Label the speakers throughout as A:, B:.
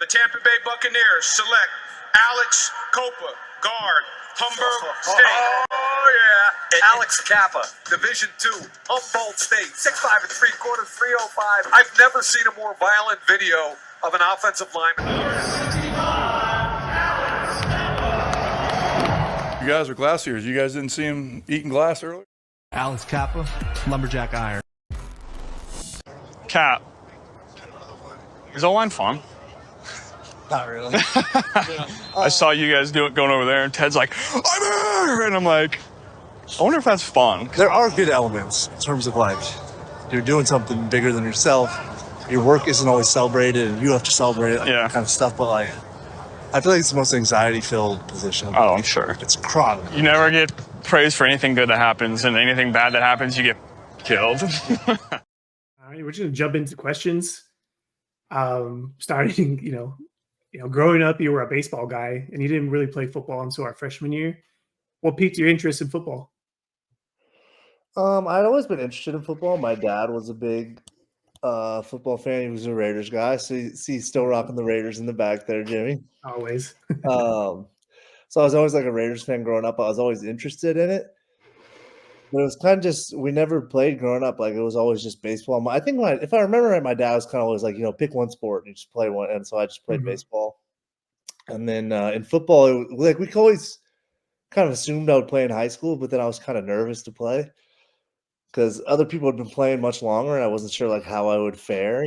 A: Tampa Bay Buccaneers select Alex Cappa, guard, Humber State.
B: Oh, yeah. Alex Cappa, Division II, Humboldt State, 6'5" and 3/4, 305. I've never seen a more violent video of an offensive lineman.
C: You guys are glaciers. You guys didn't see him eating glass earlier?
D: Alex Cappa, Lumberjack Iron.
E: Cap. Is O-line fun?
D: Not really.
E: I saw you guys going over there, and Ted's like, I'm here! And I'm like, I wonder if that's fun.
D: There are good elements in terms of like, you're doing something bigger than yourself. Your work isn't always celebrated, and you have to celebrate it,
E: Yeah.
D: kind of stuff. But like, I feel like it's the most anxiety-filled position.
E: Oh, I'm sure.
D: It's chronic.
E: You never get praised for anything good that happens, and anything bad that happens, you get killed.
F: All right, we're just gonna jump into questions. Starting, growing up, you were a baseball guy, and you didn't really play football until our freshman year. What piqued your interest in football?
G: I'd always been interested in football. My dad was a big football fan. He was a Raiders guy, so he's still rocking the Raiders in the back there, Jimmy.
F: Always.
G: So I was always like a Raiders fan growing up. I was always interested in it. But it was kind of just, we never played growing up. Like, it was always just baseball. I think if I remember right, my dad was kind of always like, pick one sport and you just play one. And so I just played baseball. And then in football, we always kind of assumed I would play in high school, but then I was kind of nervous to play because other people had been playing much longer and I wasn't sure like how I would fare,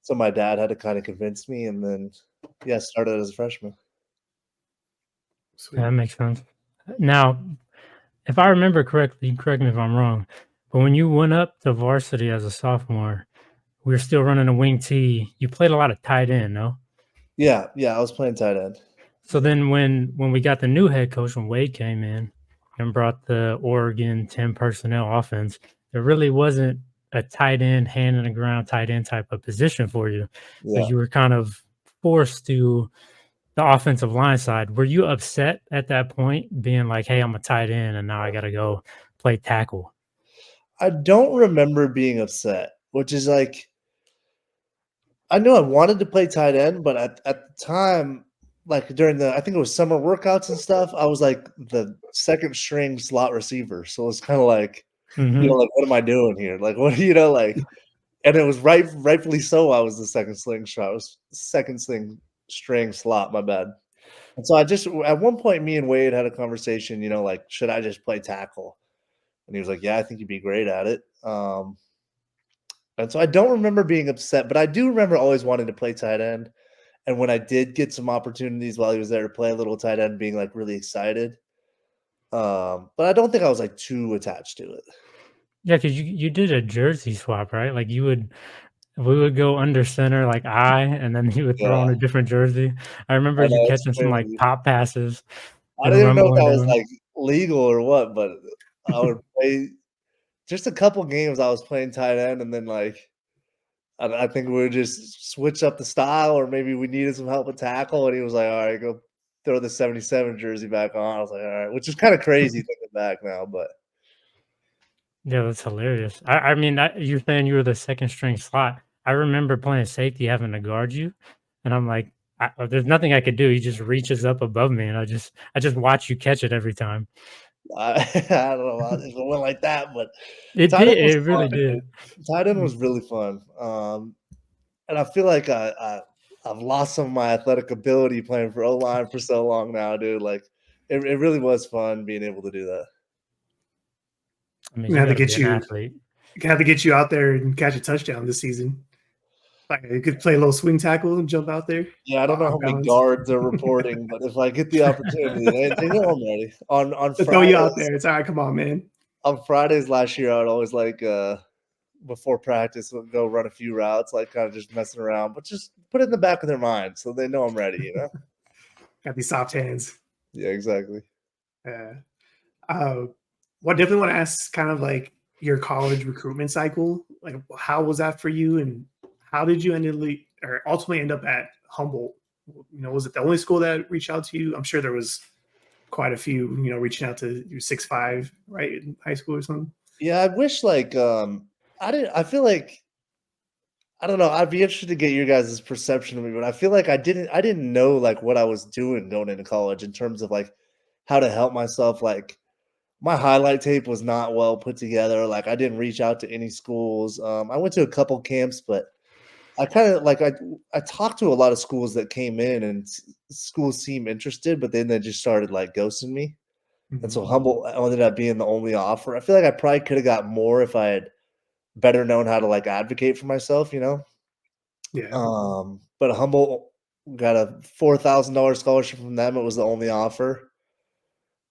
G: So my dad had to kind of convince me, and then started as a freshman.
F: Sweet.
H: Yeah, that makes sense. Now, if I remember correctly, correct me if I'm wrong, but when you went up to varsity as a sophomore, we were still running a wing T. You played a lot of tight end, no?
G: Yeah, I was playing tight end.
H: So then when we got the new head coach, when Wade came in and brought the Oregon 10 personnel offense, there really wasn't a tight end, hand in the ground tight end type of position for you.
G: Yeah.
H: So you were kind of forced to the offensive line side. Were you upset at that point, being like, hey, I'm a tight end and now I got to go play tackle?
G: I don't remember being upset, which is like, I know I wanted to play tight end, but at the time, like during I think it was summer workouts and stuff, I was like the second string slot receiver. So it's kind of like, like, what am I doing here? Like, what, and it was rightfully so. I was the second string slot, my bad. And so at one point, me and Wade had a conversation, like, should I just play tackle? And he was like, yeah, I think you'd be great at it. And so I don't remember being upset, but I do remember always wanting to play tight end. And when I did get some opportunities while he was there to play a little tight end, being like really excited. But I don't think I was like too attached to it.
H: Yeah, because you did a jersey swap, right? Like we would go under center like and then he would throw on a different jersey. I remember you catching some like pop passes.
G: I didn't even know if that was like legal or what, but I would play just a couple games. I was playing tight end, and then like I think we would just switch up the style, or maybe we needed some help with tackle, and he was like, all right, go throw the 77 jersey back on. I was like, all right, which is kind of crazy thinking back now, but
H: yeah, that's hilarious. I mean, you're saying you were the second string slot. I remember playing safety, having to guard you, and I'm like, there's nothing I could do. He just reaches up above me, and I just watch you catch it every time.
G: I don't know if it went like that, but
H: it did. It really did.
G: Tight end was really fun, and I feel like I've lost some of my athletic ability playing for O-line for so long now, dude. Like, it really was fun being able to do that.
H: I mean,
F: you have to get you out there and catch a touchdown this season. Like, you could play a little swing tackle and jump out there.
G: Yeah, I don't know how many guards are reporting, but if I get the opportunity, they know I'm ready. On Fridays,
F: throw you out there. It's all right. Come on, man.
G: On Fridays last year, I would always before practice, we'll go run a few routes, like kind of just messing around, but just put it in the back of their mind so they know I'm ready.
F: Got these soft hands.
G: Yeah, exactly.
F: Well, I definitely want to ask kind of like your college recruitment cycle. Like, how was that for you, and how did you ultimately end up at Humboldt? Was it the only school that reached out to you? I'm sure there was quite a few, reaching out to you 6'5", right, in high school or something.
G: Yeah, I wish I feel like I don't know. I'd be interested to get your guys' perception of me, but I feel like I didn't know like what I was doing going into college in terms of like how to help myself. Like my highlight tape was not well put together. Like I didn't reach out to any schools. I went to a couple camps, but I kind of like I talked to a lot of schools that came in and schools seemed interested, but then they just started like ghosting me. And
F: Mhm.
G: so Humboldt ended up being the only offer. I feel like I probably could have got more if I had better known how to like advocate for myself, you know.
F: Yeah.
G: But Humboldt got a $4,000 scholarship from them. It was the only offer.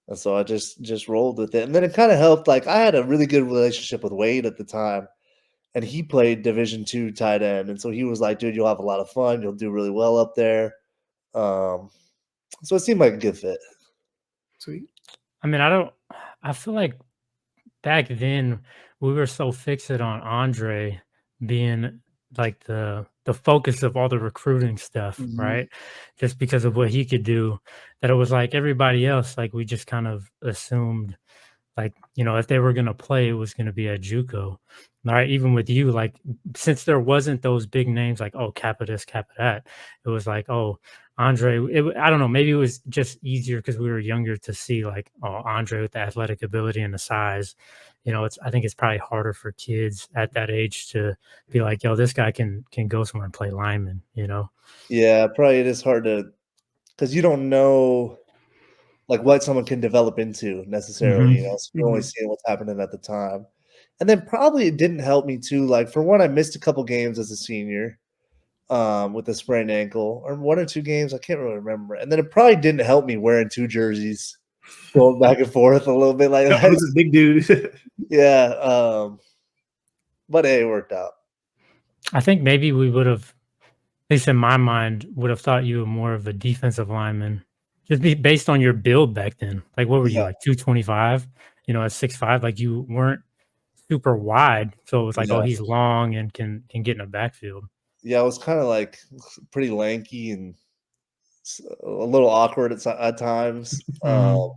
G: And so I just rolled with it. And then it kind of helped. Like I had a really good relationship with Wade at the time, and he played Division II tight end. And so he was like, dude, you'll have a lot of fun. You'll do really well up there. Um, so it seemed like a good fit.
F: Sweet.
H: I mean, I feel like back then we were so fixated on Andre being like the focus of all the recruiting stuff,
G: Mhm.
H: right? Just because of what he could do, that it was like everybody else, like we just kind of assumed like, if they were gonna play, it was gonna be at JUCO. Right? Even with you, like since there wasn't those big names like, oh, Kappa this, Kappa that, it was like, oh, Andre. I don't know, maybe it was just easier because we were younger to see like, oh, Andre with the athletic ability and the size. I think it's probably harder for kids at that age to be like, yo, this guy can go somewhere and play lineman.
G: Yeah, probably it is hard to because you don't know like what someone can develop into necessarily,
H: Hmm.
G: so you're only
F: Mhm.
G: seeing what's happening at the time. And then probably it didn't help me too. Like for one, I missed a couple games as a senior with a sprained ankle, or 1 or 2 games. I can't really remember. And then it probably didn't help me wearing 2 jerseys, going back and forth a little bit like
F: I
G: that.
F: was a big dude.
G: Yeah. But hey, it worked out.
H: I think maybe we would have, at least in my mind, would have thought you were more of a defensive lineman, just based on your build back then. Like, what were you
G: Yeah.
H: like 225? At 6'5", like you weren't super wide, so it was like, oh,
G: Yeah.
H: he's long and can get in the backfield.
G: Yeah. I was kind of like pretty lanky and a little awkward at times.
H: Hmm.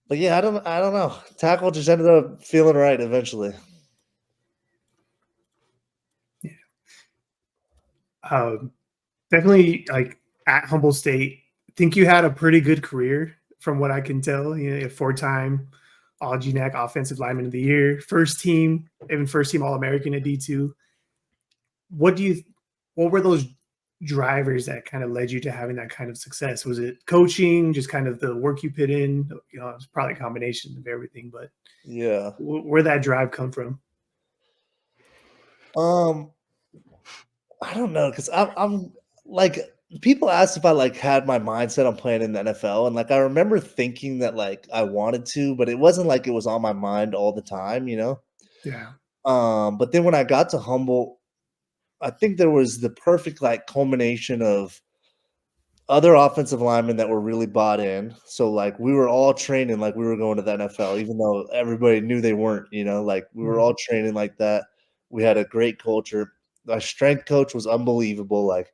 G: But yeah, I don't know. Tackle just ended up feeling right eventually.
F: um, Definitely like at Humboldt State, I think you had a pretty good career from what I can tell. A 4-time All GNAC Offensive Lineman of the Year, first team, even first team All American at D2. What do you? What were those drivers that kind of led you to having that kind of success? Was it coaching, just kind of the work you put in? It's probably a combination of everything, but
G: Yeah.
F: where that drive come from?
G: Um, I don't know because I'm like people asked if I like had my mindset on playing in the NFL, and like I remember thinking that like I wanted to, but it wasn't like it was on my mind all the time.
F: Yeah.
G: But then when I got to Humboldt, I think there was the perfect like culmination of other offensive linemen that were really bought in. So like we were all training like we were going to the NFL, even though everybody knew they weren't, like we were
F: Mhm.
G: all training like that. We had a great culture. My strength coach was unbelievable, like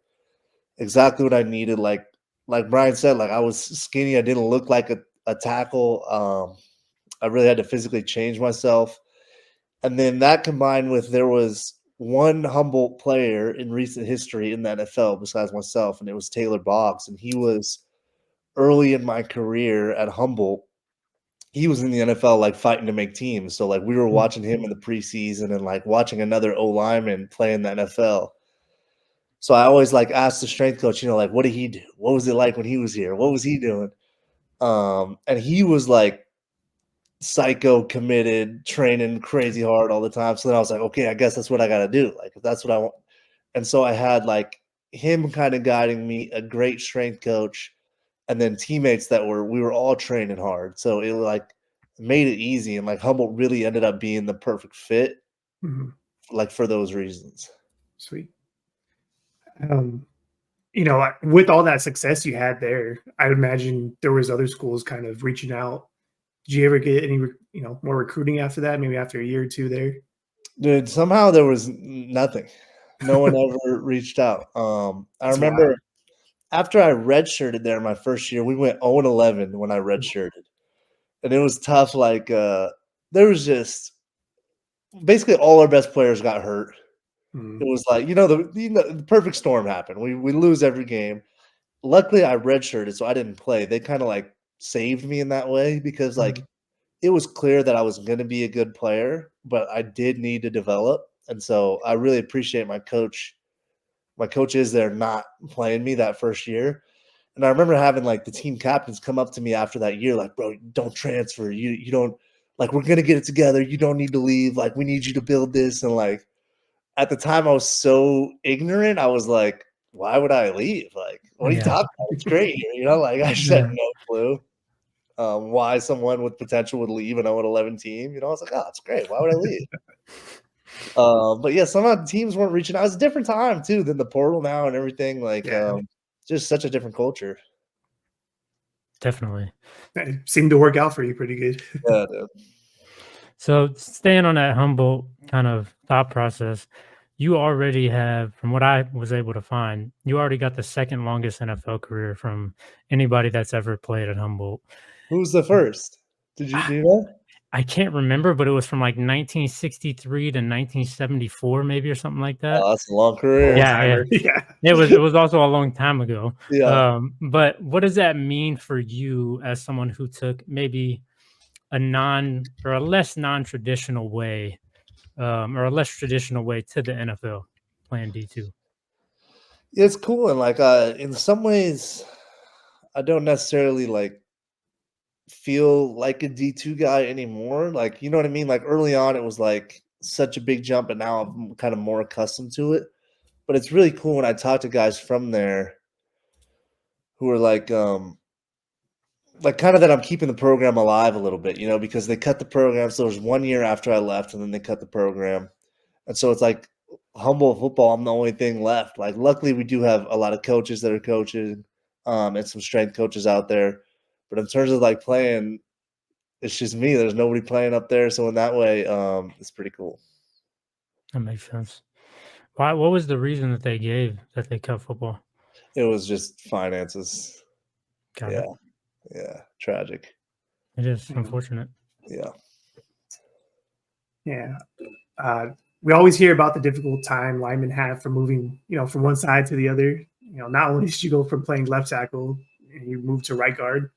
G: exactly what I needed. Like Brian said, like I was skinny. I didn't look like a tackle. I really had to physically change myself. And then that combined with there was one Humboldt player in recent history in the NFL besides myself, and it was Taylor Boggs. And he was early in my career at Humboldt. He was in the NFL like fighting to make teams. So like we were
F: Mhm.
G: watching him in the preseason and like watching another O lineman play in the NFL. So I always like asked the strength coach, like what did he do? What was it like when he was here? What was he doing? And he was like psycho committed, training crazy hard all the time. So then I was like, okay, I guess that's what I got to do. Like, if that's what I want. And so I had like him kind of guiding me, a great strength coach, and then teammates we were all training hard. So it like made it easy. And like Humboldt really ended up being the perfect fit,
F: Mhm.
G: like for those reasons.
F: Sweet. Um, with all that success you had there, I would imagine there was other schools kind of reaching out. Did you ever get any, more recruiting after that? Maybe after a year or two there.
G: Dude, somehow there was nothing. No one ever reached out. I
F: That's wild.
G: remember after I redshirted there my first year, we went 0-11 when I redshirted. And it was tough, like, there was just basically all our best players got hurt.
F: Mm.
G: It was like, the perfect storm happened. We lose every game. Luckily, I redshirted, so I didn't play. They kind of like saved me in that way because like it was clear that I was going to be a good player, but I did need to develop. And so I really appreciate my coach. My coach is there not playing me that first year. And I remember having like the team captains come up to me after that year, like, bro, don't transfer. You don't like, we're gonna get it together. You don't need to leave. Like, we need you to build this. And like at the time I was so ignorant, I was like, why would I leave? Like, what are you
H: Yeah.
G: talking about? It's great here, Like I just had no clue why someone with potential would leave an 0-11 team. I was like, oh, it's great. Why would I leave? But yeah, some of the teams weren't reaching out. It's a different time too than the portal now and everything. Like,
F: Yeah.
G: just such a different culture.
H: Definitely.
F: It seemed to work out for you pretty good.
G: Yeah, dude.
H: So staying on that humble kind of thought process, you already have, from what I was able to find, you already got the second longest NFL career from anybody that's ever played at Humboldt.
G: Who's the first? Do you know?
H: I can't remember, but it was from like 1963 to 1974, maybe, or something like that.
G: Oh, that's a long
F: Old
G: career.
H: Yeah.
F: timer. Yeah.
H: It was also a long time ago.
G: Yeah.
H: But what does that mean for you as someone who took maybe a less non-traditional way, or a less traditional way to the NFL playing D2?
G: It's cool, and like in some ways, I don't necessarily like feel like a D2 guy anymore. Like, you know what I mean? Like early on, it was like such a big jump, and now I'm kind of more accustomed to it. But it's really cool when I talk to guys from there who are like kind of that I'm keeping the program alive a little bit, because they cut the program. So there's 1 year after I left, and then they cut the program. And so it's like Humboldt football, I'm the only thing left. Like, luckily, we do have a lot of coaches that are coaching, and some strength coaches out there. But in terms of like playing, it's just me. There's nobody playing up there. So in that way, it's pretty cool.
H: That makes sense. Why? What was the reason that they gave that they cut football?
G: It was just finances.
H: Got
G: Yeah.
H: it.
G: Yeah. Tragic.
H: It is
F: Yeah.
H: unfortunate.
G: Yeah.
F: Yeah. We always hear about the difficult time linemen have for moving, from one side to the other. Not only did you go from playing left tackle and you moved to right guard,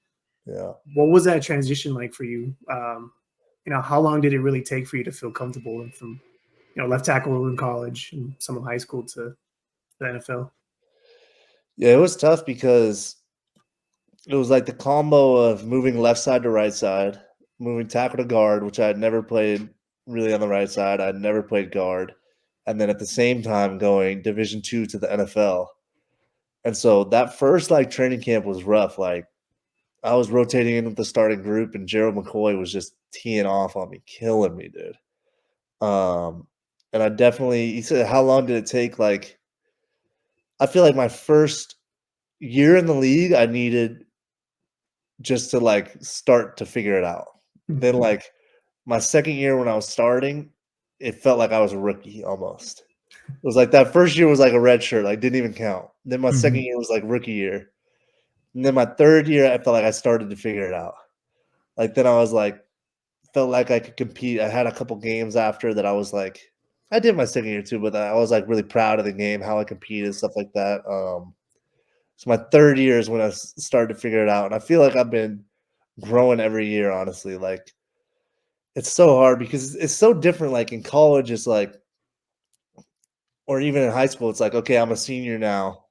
G: Yeah.
F: what was that transition like for you? How long did it really take for you to feel comfortable and from, left tackle in college and some of high school to the NFL?
G: Yeah. It was tough because it was like the combo of moving left side to right side, moving tackle to guard, which I had never played really on the right side. I'd never played guard. And then at the same time going Division II to the NFL. And so that first like training camp was rough. Like, I was rotating in with the starting group, and Gerald McCoy was just teeing off on me, killing me, dude. And he said, how long did it take? Like, I feel like my first year in the league, I needed just to like start to figure it out. Then like my second year when I was starting, it felt like I was a rookie almost. It was like that first year was like a red shirt, like didn't even count. Then my second year was like rookie year. And then my third year, I felt like I started to figure it out. Like then I was like, felt like I could compete. I had a couple games after that I was like, I did my second year too, but I was like really proud of the game, how I competed, stuff like that. So my third year is when I started to figure it out. And I feel like I've been growing every year, honestly. Like, it's so hard because it's so different. Like in college, it's like, or even in high school, it's like, okay, I'm a senior now.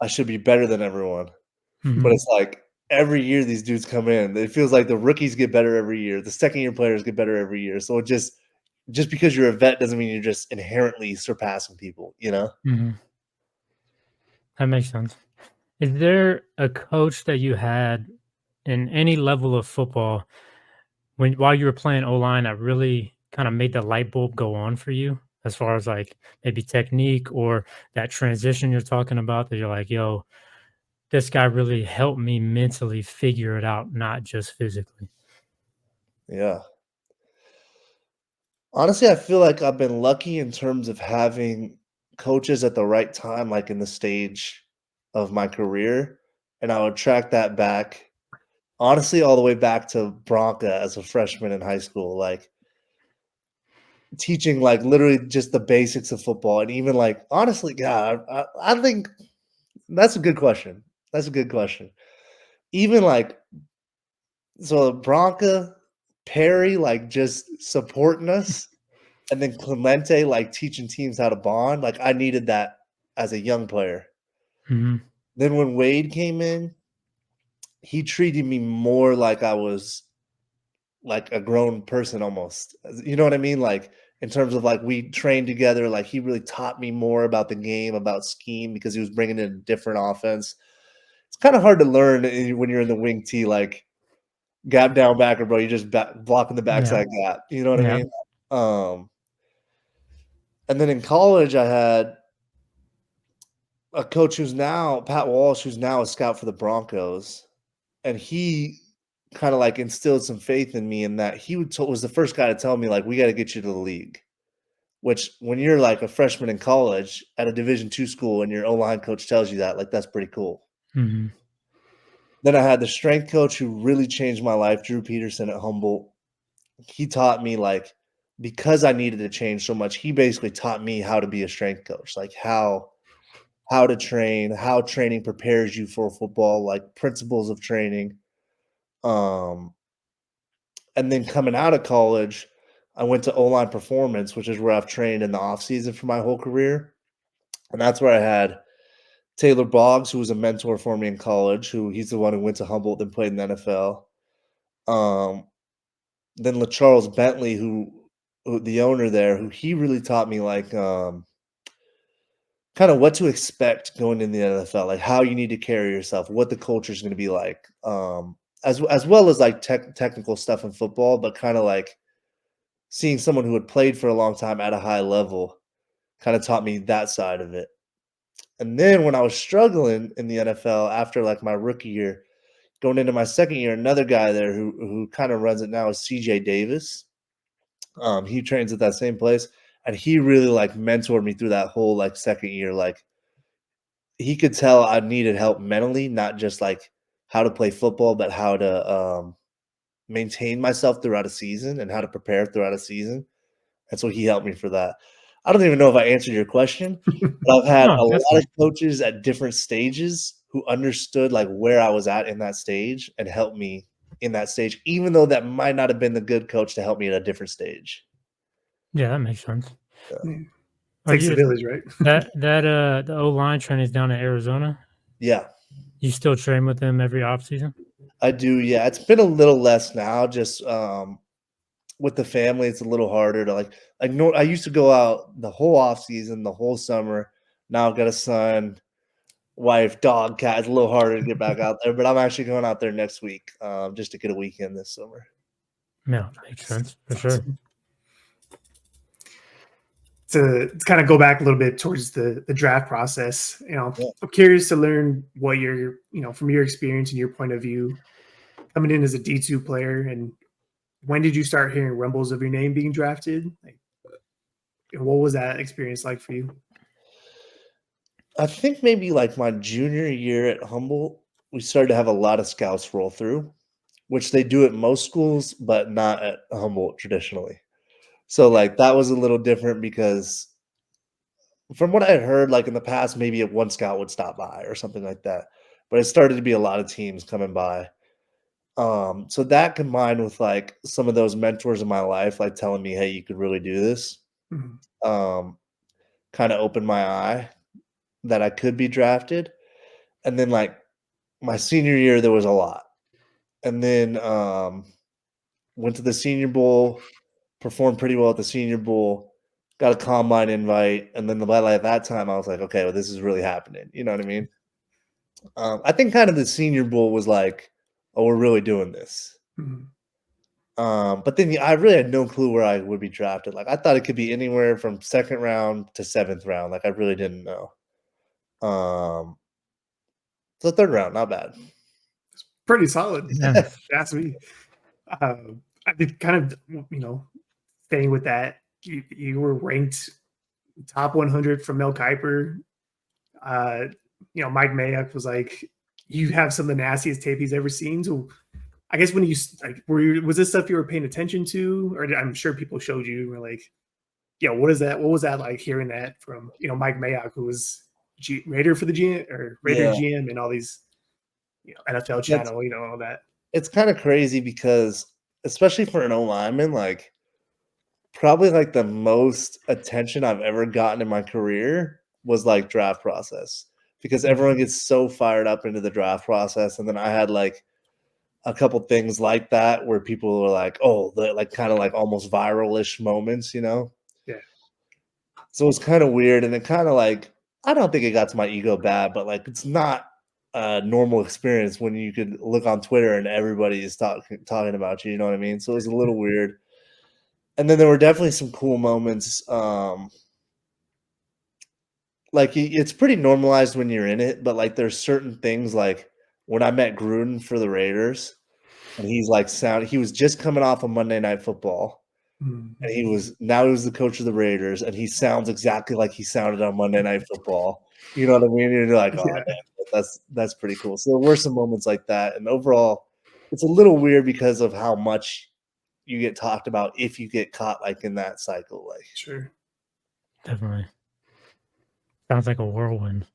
G: I should be better than everyone. But it's like every year these dudes come in. It feels like the rookies get better every year. The second year players get better every year. So it just because you're a vet doesn't mean you're just inherently surpassing people,
H: That makes sense. Is there a coach that you had in any level of football while you were playing O-line that really kind of made the light bulb go on for you, as far as like maybe technique or that transition you're talking about, that you're like, yo, this guy really helped me mentally figure it out, not just physically?
G: Yeah. Honestly, I feel like I've been lucky in terms of having coaches at the right time, like in the stage of my career. And I would track that back, honestly, all the way back to Bronca as a freshman in high school. Like, teaching like literally just the basics of football, and even like honestly, God, I think that's a good question. That's a good question. Even like so, Bronca, Perry, like just supporting us, and then Clemente, like teaching teams how to bond. Like I needed that as a young player.
H: Hmm.
G: Then when Wade came in, he treated me more like I was like a grown person almost. You know what I mean? Like in terms of like we trained together, like he really taught me more about the game, about scheme because he was bringing in a different offense. It's kind of hard to learn when you're in the wing tee, like gap down backer, bro. You're just blocking the
H: Yeah.
G: backside gap. You know what I
H: Yeah.
G: mean? And then in college, I had a coach who's now Pat Walsh, who's now a scout for the Broncos, and he kind of like instilled some faith in me in that he was the first guy to tell me like we got to get you to the league. Which when you're like a freshman in college at a Division II school and your O-line coach tells you that, like that's pretty cool.
H: Hmm.
G: Then I had the strength coach who really changed my life, Drew Peterson at Humboldt. He taught me like because I needed to change so much, he basically taught me how to be a strength coach, like how to train, how training prepares you for football, like principles of training. And then coming out of college, I went to O-line performance, which is where I've trained in the off season for my whole career. And that's where I had Taylor Boggs, who was a mentor for me in college, who he's the one who went to Humboldt and played in the NFL. Then LaCharles Bentley, who the owner there, who he really taught me like kind of what to expect going in the NFL, like how you need to carry yourself, what the culture is going to be like, as well as like technical stuff in football, but kind of like seeing someone who had played for a long time at a high level kind of taught me that side of it. And then when I was struggling in the NFL after like my rookie year, going into my second year, another guy there who kind of runs it now is CJ Davis. He trains at that same place, and he really like mentored me through that whole like second year. Like he could tell I needed help mentally, not just like how to play football, but how to maintain myself throughout a season and how to prepare throughout a season. And so he helped me for that. I don't even know if I answered your question, but I've had
H: No,
G: a lot
H: definitely.
G: of coaches at different stages who understood like where I was at in that stage and helped me in that stage, even though that might not have been the good coach to help me at a different stage.
H: Yeah, that makes sense.
F: Yeah.
H: Are
F: Takes a
H: you
F: village, right?
H: the O line train is down in Arizona?
G: Yeah,
H: You still train with them every off season?
G: I do. Yeah, it's been a little less now. Just with the family, it's a little harder to like. No, I used to go out the whole off season, the whole summer. Now I've got a son, wife, dog, cat. It's a little harder to get back out there. But I'm actually going out there next week, just to get a weekend this summer.
H: Yeah, makes sense for
F: That's
H: sure.
F: awesome. To kind of go back a little bit towards the draft process,
G: Yeah.
F: I'm curious to learn what from your experience and your point of view coming in as a D2 player, and when did you start hearing rumbles of your name being drafted? Like, and what was that experience like for you?
G: I think maybe like my junior year at Humboldt, we started to have a lot of scouts roll through, which they do at most schools, but not at Humboldt traditionally. So like that was a little different because from what I had heard, like in the past, maybe one scout would stop by or something like that. But it started to be a lot of teams coming by. So that combined with like some of those mentors in my life, like telling me, hey, you could really do this,
F: Mhm.
G: kind of opened my eye that I could be drafted. And then like my senior year, there was a lot. And then went to the Senior Bowl, performed pretty well at the Senior Bowl, got a combine invite, and then by like that time, I was like, okay, well, this is really happening. You know what I mean? I think kind of the Senior Bowl was like, oh, we're really doing this.
F: Mhm.
G: But then I really had no clue where I would be drafted. Like I thought it could be anywhere from second round to seventh round. Like I really didn't know. So third round, not bad.
F: Pretty solid.
H: Yeah.
F: That's me. I did kind of, staying with that. You were ranked top 100 from Mel Kiper. Mike Mayock was like, you have some of the nastiest tape he's ever seen. So I guess when you was this stuff you were paying attention to, or I'm sure people showed you, were like, yeah, what is that? What was that like hearing that from Mike Mayock, who was Raider for the GM or Raider
G: Yeah,
F: GM and all these NFL
G: that's
F: channel, all that.
G: it's kind of crazy because especially for an O lineman, like probably like the most attention I've ever gotten in my career was like draft process because everyone gets so fired up into the draft process, and then I had like a couple things like that where people were like, "Oh, the like kind of like almost viral-ish moments," you know.
F: Yeah,
G: So it's kind of weird, and it kind of like I don't think it got to my ego bad, but like it's not a normal experience when you could look on Twitter and everybody is talking about you. You know what I mean? So it was a little weird. And then there were definitely some cool moments. Like it's pretty normalized when you're in it, but like there's certain things like when I met Gruden for the Raiders, and he was just coming off of Monday Night Football. And he was the coach of the Raiders, and he sounds exactly like he sounded on Monday Night Football. You know what I mean? And you're like, oh,
F: yeah,
G: damn, that's pretty cool. So there were some moments like that, and overall, it's a little weird because of how much you get talked about if you get caught like in that cycle. Like,
F: sure.
H: Definitely. Sounds like a whirlwind.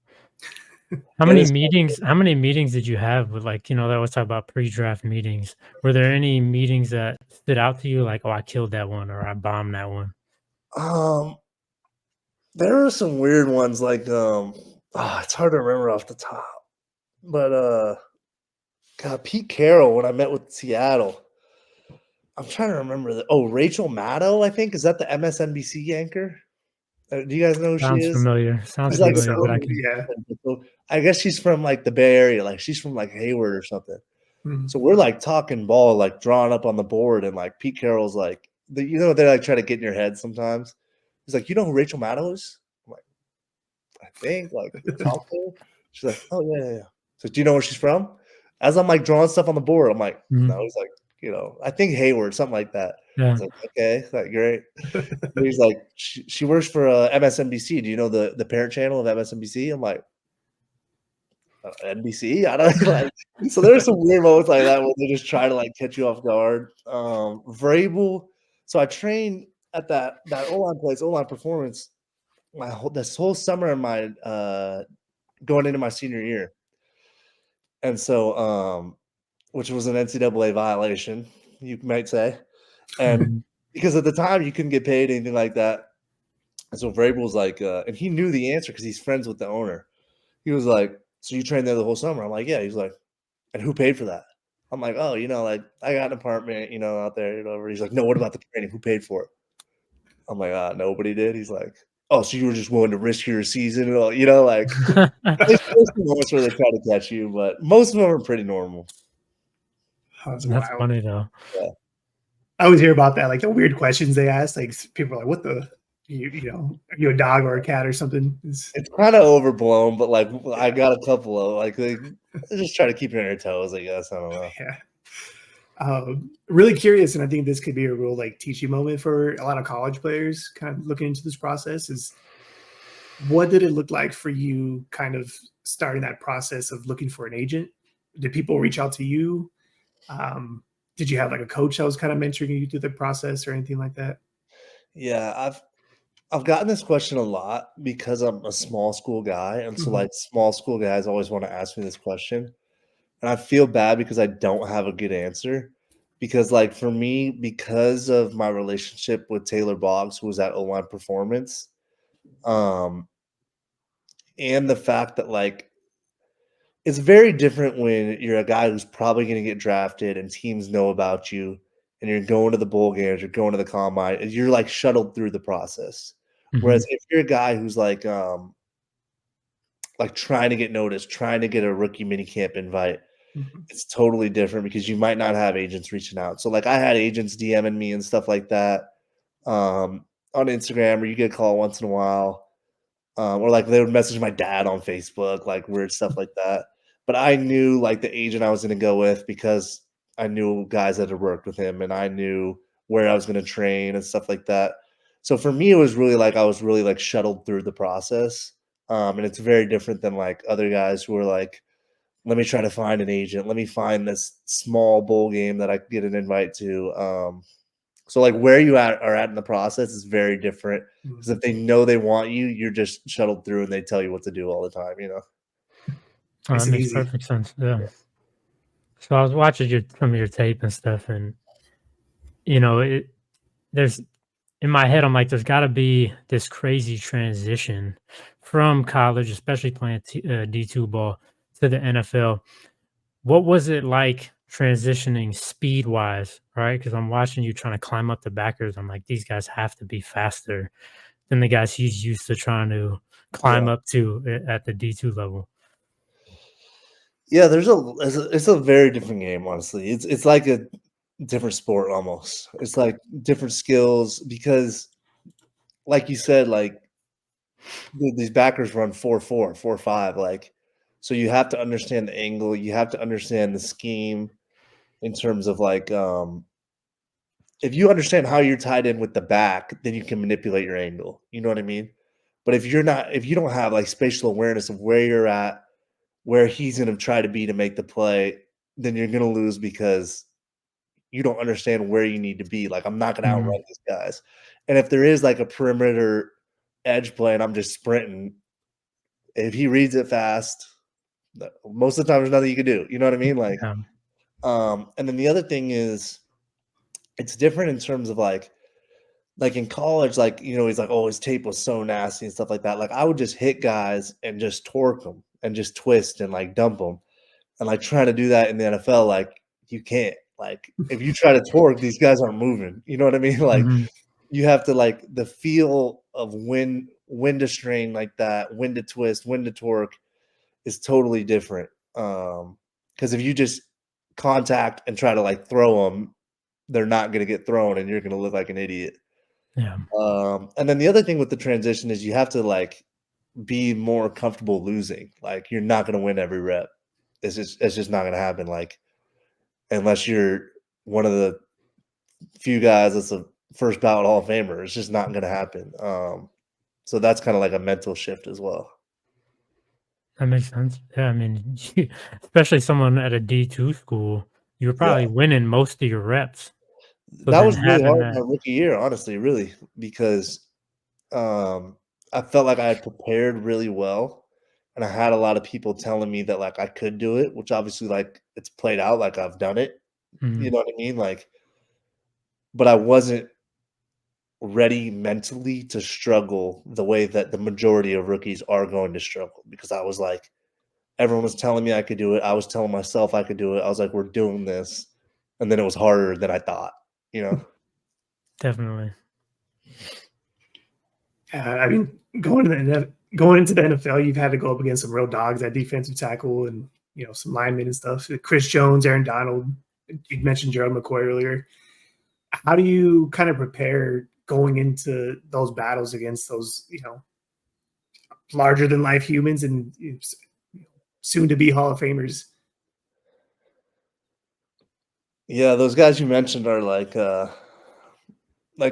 H: How
G: That
H: many
G: is kinda
H: meetings? How many meetings did you have with they always talk about pre-draft meetings? Were there any meetings that stood out to you, like, oh, I killed that one or I bombed that one?
G: um, there are some weird ones like it's hard to remember off the top, but God, Pete Carroll when I met with Seattle. I'm trying to remember Rachel Maddow, I think. Is that the MSNBC anchor? Do you guys know who she
H: Sounds
G: is?
H: familiar. Sounds
G: She's
F: I think
G: like
H: familiar, but
F: so.
H: I can.
F: Yeah.
G: I guess she's from like the Bay Area, like she's from like Hayward or something.
F: Mhm.
G: So we're like talking ball, like drawing up on the board, and like Pete Carroll's like, they like try to get in your head sometimes. He's like, you know who Rachel Maddow is? I'm like, I think like we talked to her. She's like, oh yeah. So do you know where she's from? As I'm like drawing stuff on the board, I'm like, no.
H: Mhm.
G: He's like, I think Hayward, something like that. I
H: Yeah.
G: was like, okay, like great. He's like, she works for MSNBC. Do you know the parent channel of MSNBC? I'm like, NBC. I don't like. So there's some weird moments like that where they just try to like catch you off guard. Vrabel. So I trained at that O-line place, O-line performance, this whole summer in my going into my senior year, and so which was an NCAA violation, you might say, and
H: Mhm.
G: because at the time you couldn't get paid anything like that. And so Vrabel was like, and he knew the answer because he's friends with the owner. He was like, "So you trained there the whole summer?" I'm like, "Yeah." He's like, "And who paid for that?" I'm like, "Oh, like I got an apartment, out there, whatever." He's like, "No, what about the training? Who paid for it?" I'm like, nobody did." He's like, "Oh, so you were just willing to risk your season and all, like." There's some moments where they try to catch you, but most of them are pretty normal.
F: That's
H: That's
F: wild.
H: funny though.
G: Yeah.
F: I always hear about that, like the weird questions they ask. Like people are like, "What the? Are you a dog or a cat or something?"
G: It's kind of overblown, but like I got a couple of like they just try to keep you on your toes, I guess. I don't know.
F: Yeah. Really curious, and I think this could be a real like teaching moment for a lot of college players, kind of looking into this process. Is what did it look like for you, kind of starting that process of looking for an agent? Did people reach out to you? Um, did you have like a coach that was kind of mentoring you through the process or anything like that?
G: Yeah, I've gotten this question a lot because I'm a small school guy, and so
F: Mhm.
G: like small school guys always want to ask me this question. And I feel bad because I don't have a good answer. Because like for me, because of my relationship with Taylor Boggs, who was at O-line performance, um, and the fact that like it's very different when you're a guy who's probably going to get drafted and teams know about you and you're going to the bowl games, you're going to the combine, and you're like shuttled through the process. Whereas
H: Mhm.
G: if you're a guy who's like trying to get noticed, trying to get a rookie minicamp invite,
F: Mhm.
G: it's totally different because you might not have agents reaching out. So like I had agents DMing me and stuff like that on Instagram, or you get a call once in a while. Or like they would message my dad on Facebook, like weird stuff like that. But I knew like the agent I was going to go with because I knew guys that had worked with him and I knew where I was going to train and stuff like that. So for me, it was really like I was really like shuttled through the process. And it's very different than like other guys who are like, let me try to find an agent. Let me find this small bowl game that I can get an invite to. So like where you are at in the process is very different because
F: Mhm.
G: if they know they want you, you're just shuttled through and they tell you what to do all the time, you know?
H: Oh, that
F: Makes it
H: makes
F: easy.
H: perfect sense. Yeah. So I was watching some of your tape and stuff, and it there's in my head, I'm like, there's got to be this crazy transition from college, especially playing D2 ball, to the NFL. What was it like transitioning speed wise, right? Because I'm watching you trying to climb up the backers. I'm like, these guys have to be faster than the guys he's used to trying to
G: Yeah.
H: climb up to at the D2 level.
G: Yeah, it's a very different game, honestly. It's like a different sport almost. It's like different skills because like you said, like these backers run 4-4, 4-5, like so you have to understand the angle, you have to understand the scheme in terms of like if you understand how you're tied in with the back, then you can manipulate your angle. You know what I mean? But if you don't have like spatial awareness of where you're at, where he's gonna try to be to make the play, then you're gonna lose because you don't understand where you need to be. Like, I'm not gonna
H: Mhm.
G: outrun these guys. And if there is like a perimeter edge play and I'm just sprinting, if he reads it fast, most of the time there's nothing you can do. You know what I mean? Like,
H: Um,
G: and then the other thing is it's different in terms of like in college, like, he's like, oh, his tape was so nasty and stuff like that. Like I would just hit guys and just torque them and just twist and like dump them. And like trying to do that in the NFL, like you can't. Like if you try to torque, these guys aren't moving. You know what I mean? Like
H: mhm.
G: you have to like the feel of when to strain like that, when to twist, when to torque is totally different. Because if you just contact and try to like throw them, they're not going to get thrown, and you're going to look like an idiot.
H: Yeah,
G: And then the other thing with the transition is you have to like be more comfortable losing. Like you're not going to win every rep. It's just not going to happen. Like unless you're one of the few guys that's a first ballot Hall of Famer, it's just not going to happen. So that's kind of like a mental shift as well.
H: that makes sense. Yeah, I mean, especially someone at a D2 school, you were
G: Yeah,
H: probably winning most of your reps. So
G: that
H: then
G: was really
H: having
G: hard my
H: that,
G: rookie year, honestly, really, because I felt like I had prepared really well, and I had a lot of people telling me that like I could do it, which obviously like it's played out like I've done it. You
H: mhm,
G: know what I mean? Like, but I wasn't ready mentally to struggle the way that the majority of rookies are going to struggle because I was like, everyone was telling me I could do it. I was telling myself I could do it. I was like, we're doing this. And then it was harder than I thought, you know?
H: definitely.
F: I mean, going into the NFL, you've had to go up against some real dogs at defensive tackle, and some linemen and stuff. Chris Jones, Aaron Donald. You mentioned Gerald McCoy earlier. How do you kind of prepare going into those battles against those larger than life humans and soon to be Hall of Famers?
G: Yeah, those guys you mentioned are like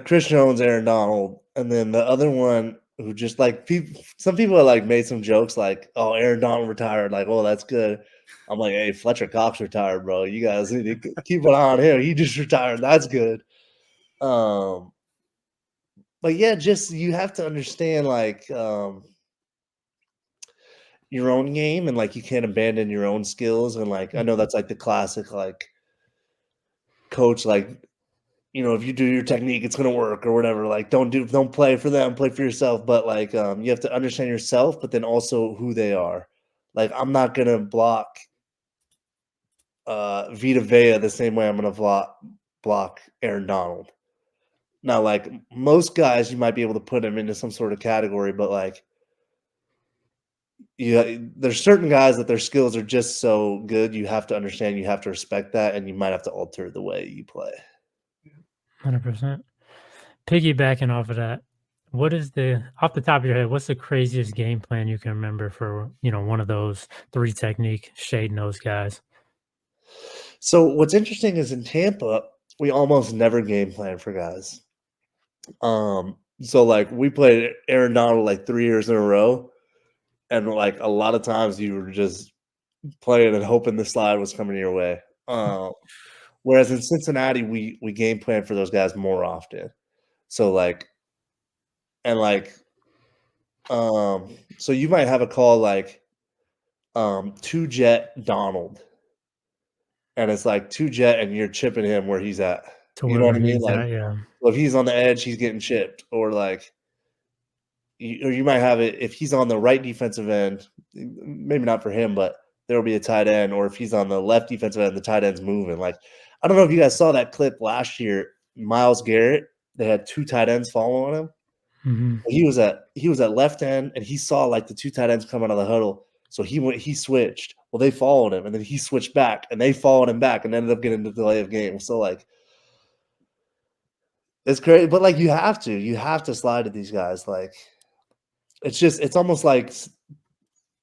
G: Chris Jones, Aaron Donald, and then the other one who just like some people have like made some jokes like, "Oh, Aaron Donald retired." Like, "Oh, that's good." I'm like, "Hey, Fletcher Cox retired, bro. You guys need to keep an eye on him. He just retired. That's good." Um, but yeah, just you have to understand like your own game and like you can't abandon your own skills and like I know that's like the classic like coach like if you do your technique, it's gonna work or whatever. Like, don't play for them, play for yourself. But like, you have to understand yourself, but then also who they are. Like, I'm not gonna block Vita Vea the same way I'm gonna block Aaron Donald. Now, like most guys, you might be able to put him into some sort of category, but like, yeah, there's certain guys that their skills are just so good. You have to understand, you have to respect that, and you might have to alter the way you play.
H: 100%. Piggybacking off of that, what is off the top of your head, what's the craziest game plan you can remember for, one of those three technique shade nose guys?
G: So what's interesting is in Tampa, we almost never game plan for guys. So like we played Aaron Donald like 3 years in a row, and like a lot of times you were just playing and hoping the slide was coming your way. Whereas in Cincinnati, we game plan for those guys more often. So like, and like, so you might have a call like, two jet Donald, and it's like two jet, and you're chipping him where he's at.
H: To
G: You know what
H: wherever
G: I mean?
H: he's
G: Like,
H: at, yeah.
G: well, if he's on the edge, he's getting chipped, or like, or you might have it if he's on the right defensive end, maybe not for him, but there will be a tight end, or if he's on the left defensive end, the tight end's moving. Like, I don't know if you guys saw that clip last year. Myles Garrett, they had two tight ends following him.
H: Hmm.
G: He was at left end, and he saw like the two tight ends come out of the huddle. So he switched. Well, they followed him, and then he switched back, and they followed him back, and ended up getting the delay of game. So like, it's great, but like you have to slide to these guys. Like, it's almost like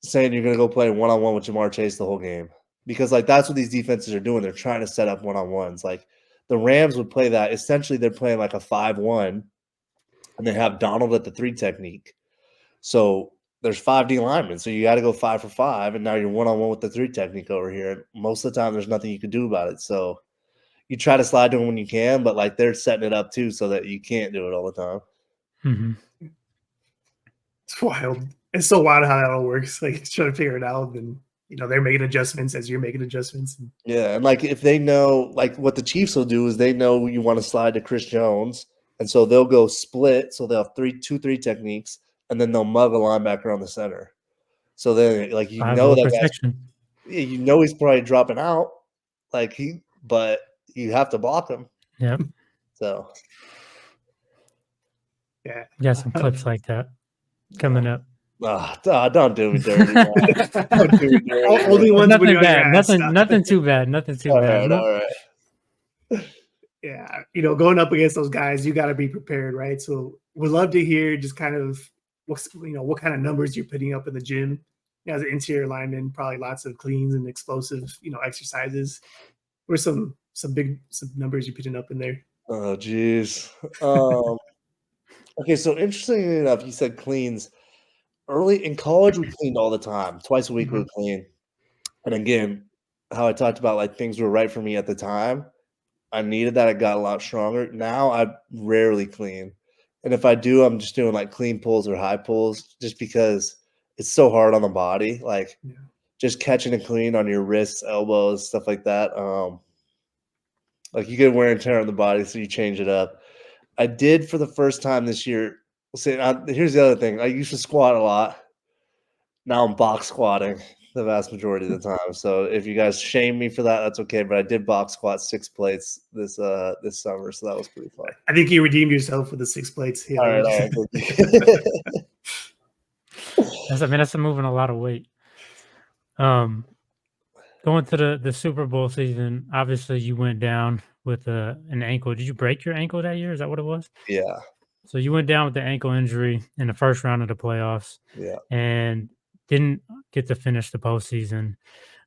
G: saying you're gonna go play one-on-one with Jamar Chase the whole game, because like that's what these defenses are doing. They're trying to set up one-on-ones. Like the Rams would play that. Essentially, they're playing like a 5-1, and they have Donald at the 3 technique. So there's 5 D linemen, so you got to go 5 for 5, and now you're one-on-one with the 3 technique over here. And most of the time, there's nothing you can do about it. So you try to slide to them when you can, but like they're setting it up too, so that you can't do it all the time.
H: Hmm.
F: It's wild. It's so wild how that all works. Like trying to figure it out, and they're making adjustments as you're making adjustments.
G: Yeah, and like if they know, like what the Chiefs will do is they know you want to slide to Chris Jones, and so they'll go split. So they'll have 2-3 techniques, and then they'll mug a linebacker on the center. So then, like
H: I have no
G: that guy's,
H: protection.
G: yeah, he's probably dropping out, but you have to block him.
H: Yep.
G: So
F: Yeah.
H: Got some clips like that coming up.
G: Don't do me dirty. Man. Don't do me dirty.
F: Only ones when
H: Nothing
F: you're on your
H: bad.
F: ass.
H: Nothing too bad. Nothing too
G: All
H: bad.
G: right, all right.
F: Yeah, going up against those guys, you got to be prepared, right? So we'd love to hear just kind of what kind of numbers you're putting up in the gym. As an interior lineman, probably lots of cleans and explosive, exercises. Or some numbers you're putting up in there.
G: Oh, geez. Okay, so interestingly enough, you said cleans. Early in college, we cleaned all the time. Twice a week we would clean. And again, how I talked about like things were right for me at the time. I needed that. I got a lot stronger. Now I rarely clean. And if I do, I'm just doing like clean pulls or high pulls just because it's so hard on the body. Like just catching and clean on your wrists, elbows, stuff like that. Like you get wear and tear on the body, so you change it up. I did for the first time this year. Here's the other thing. I used to squat a lot. Now I'm box squatting the vast majority of the time. So if you guys shame me for that, that's okay. But I did box squat 6 plates this summer, so that was pretty fun.
F: I think you redeemed yourself with the 6 plates.
G: All right.
H: That's moving a lot of weight. Going to the Super Bowl season, obviously you went down with an ankle. Did you break your ankle that year? Is that what it was?
G: Yeah.
H: So you went down with the ankle injury in the first round of the playoffs.
G: Yeah.
H: And didn't get to finish the postseason.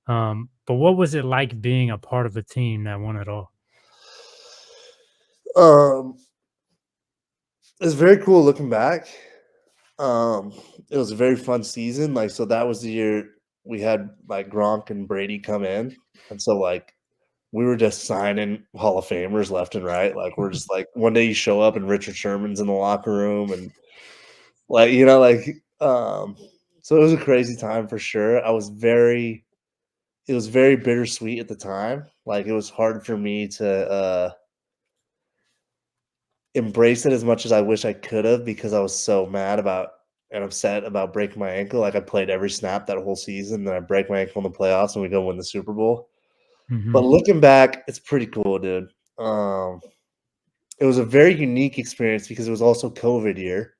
H: But what was it like being a part of a team that won it all?
G: It's very cool looking back. It was a very fun season. Like, so that was the year we had like Gronk and Brady come in. And so like we were just signing Hall of Famers left and right. Like we're just like one day you show up and Richard Sherman's in the locker room and like, so it was a crazy time for sure. It was very bittersweet at the time. Like it was hard for me to embrace it as much as I wish I could have because I was so mad about and upset about breaking my ankle. Like I played every snap that whole season, then I break my ankle in the playoffs and we go win the Super Bowl.
H: Mm-hmm.
G: But looking back, it's pretty cool, dude. It was a very unique experience because it was also COVID year.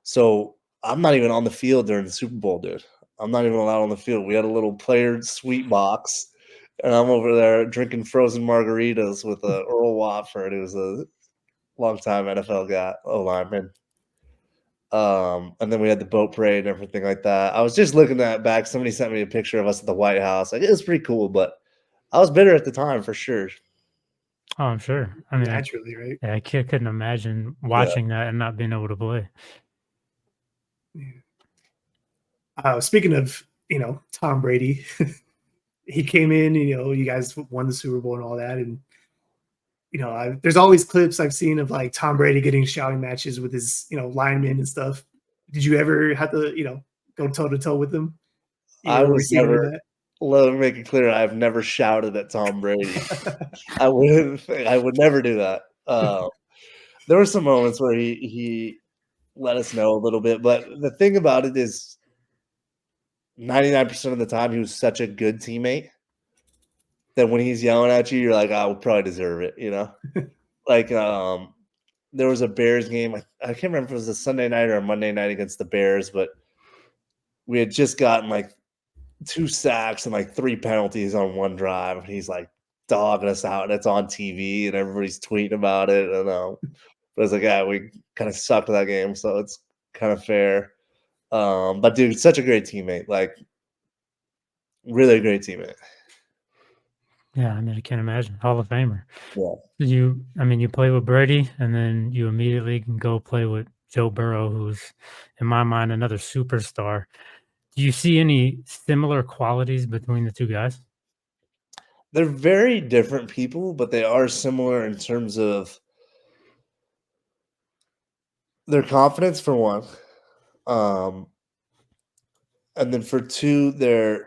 G: So I'm not even on the field during the Super Bowl, dude. I'm not even allowed on the field. We had a little player suite box, and I'm over there drinking frozen margaritas with Earl Watford, who was a longtime NFL guy, lineman. And then we had the boat parade and everything like that. I was just looking at back. Somebody sent me a picture of us at the White House. Like, it was pretty cool, but I was bitter at the time for sure.
H: Oh, I'm sure. I mean,
F: naturally, right?
H: Yeah, I couldn't imagine watching that and not being able to play.
F: Speaking of, Tom Brady, he came in, you guys won the Super Bowl and all that. And, there's always clips I've seen of like Tom Brady getting shouting matches with his, linemen and stuff. Did you ever have to, go toe to toe with him? You
G: I
F: ever
G: was
F: receive any of
G: never.
F: that?
G: Let me make it clear. I've never shouted at Tom Brady. I would never do that. There were some moments where he let us know a little bit, but the thing about it is 99% of the time he was such a good teammate that when he's yelling at you, you're like, I would probably deserve it, Like there was a Bears game. I can't remember if it was a Sunday night or a Monday night against the Bears, but we had just gotten like 2 sacks and like 3 penalties on one drive, and he's like dogging us out, and it's on TV and everybody's tweeting about it. And but it's like, yeah, we kind of sucked that game, so it's kind of fair. But dude, such a great teammate, like really a great teammate.
H: Yeah, I mean, I can't imagine. Hall of Famer.
G: Yeah.
H: You play with Brady, and then you immediately can go play with Joe Burrow, who's, in my mind, another superstar. Do you see any similar qualities between the two guys?
G: They're very different people, but they are similar in terms of their confidence for one. And then for two,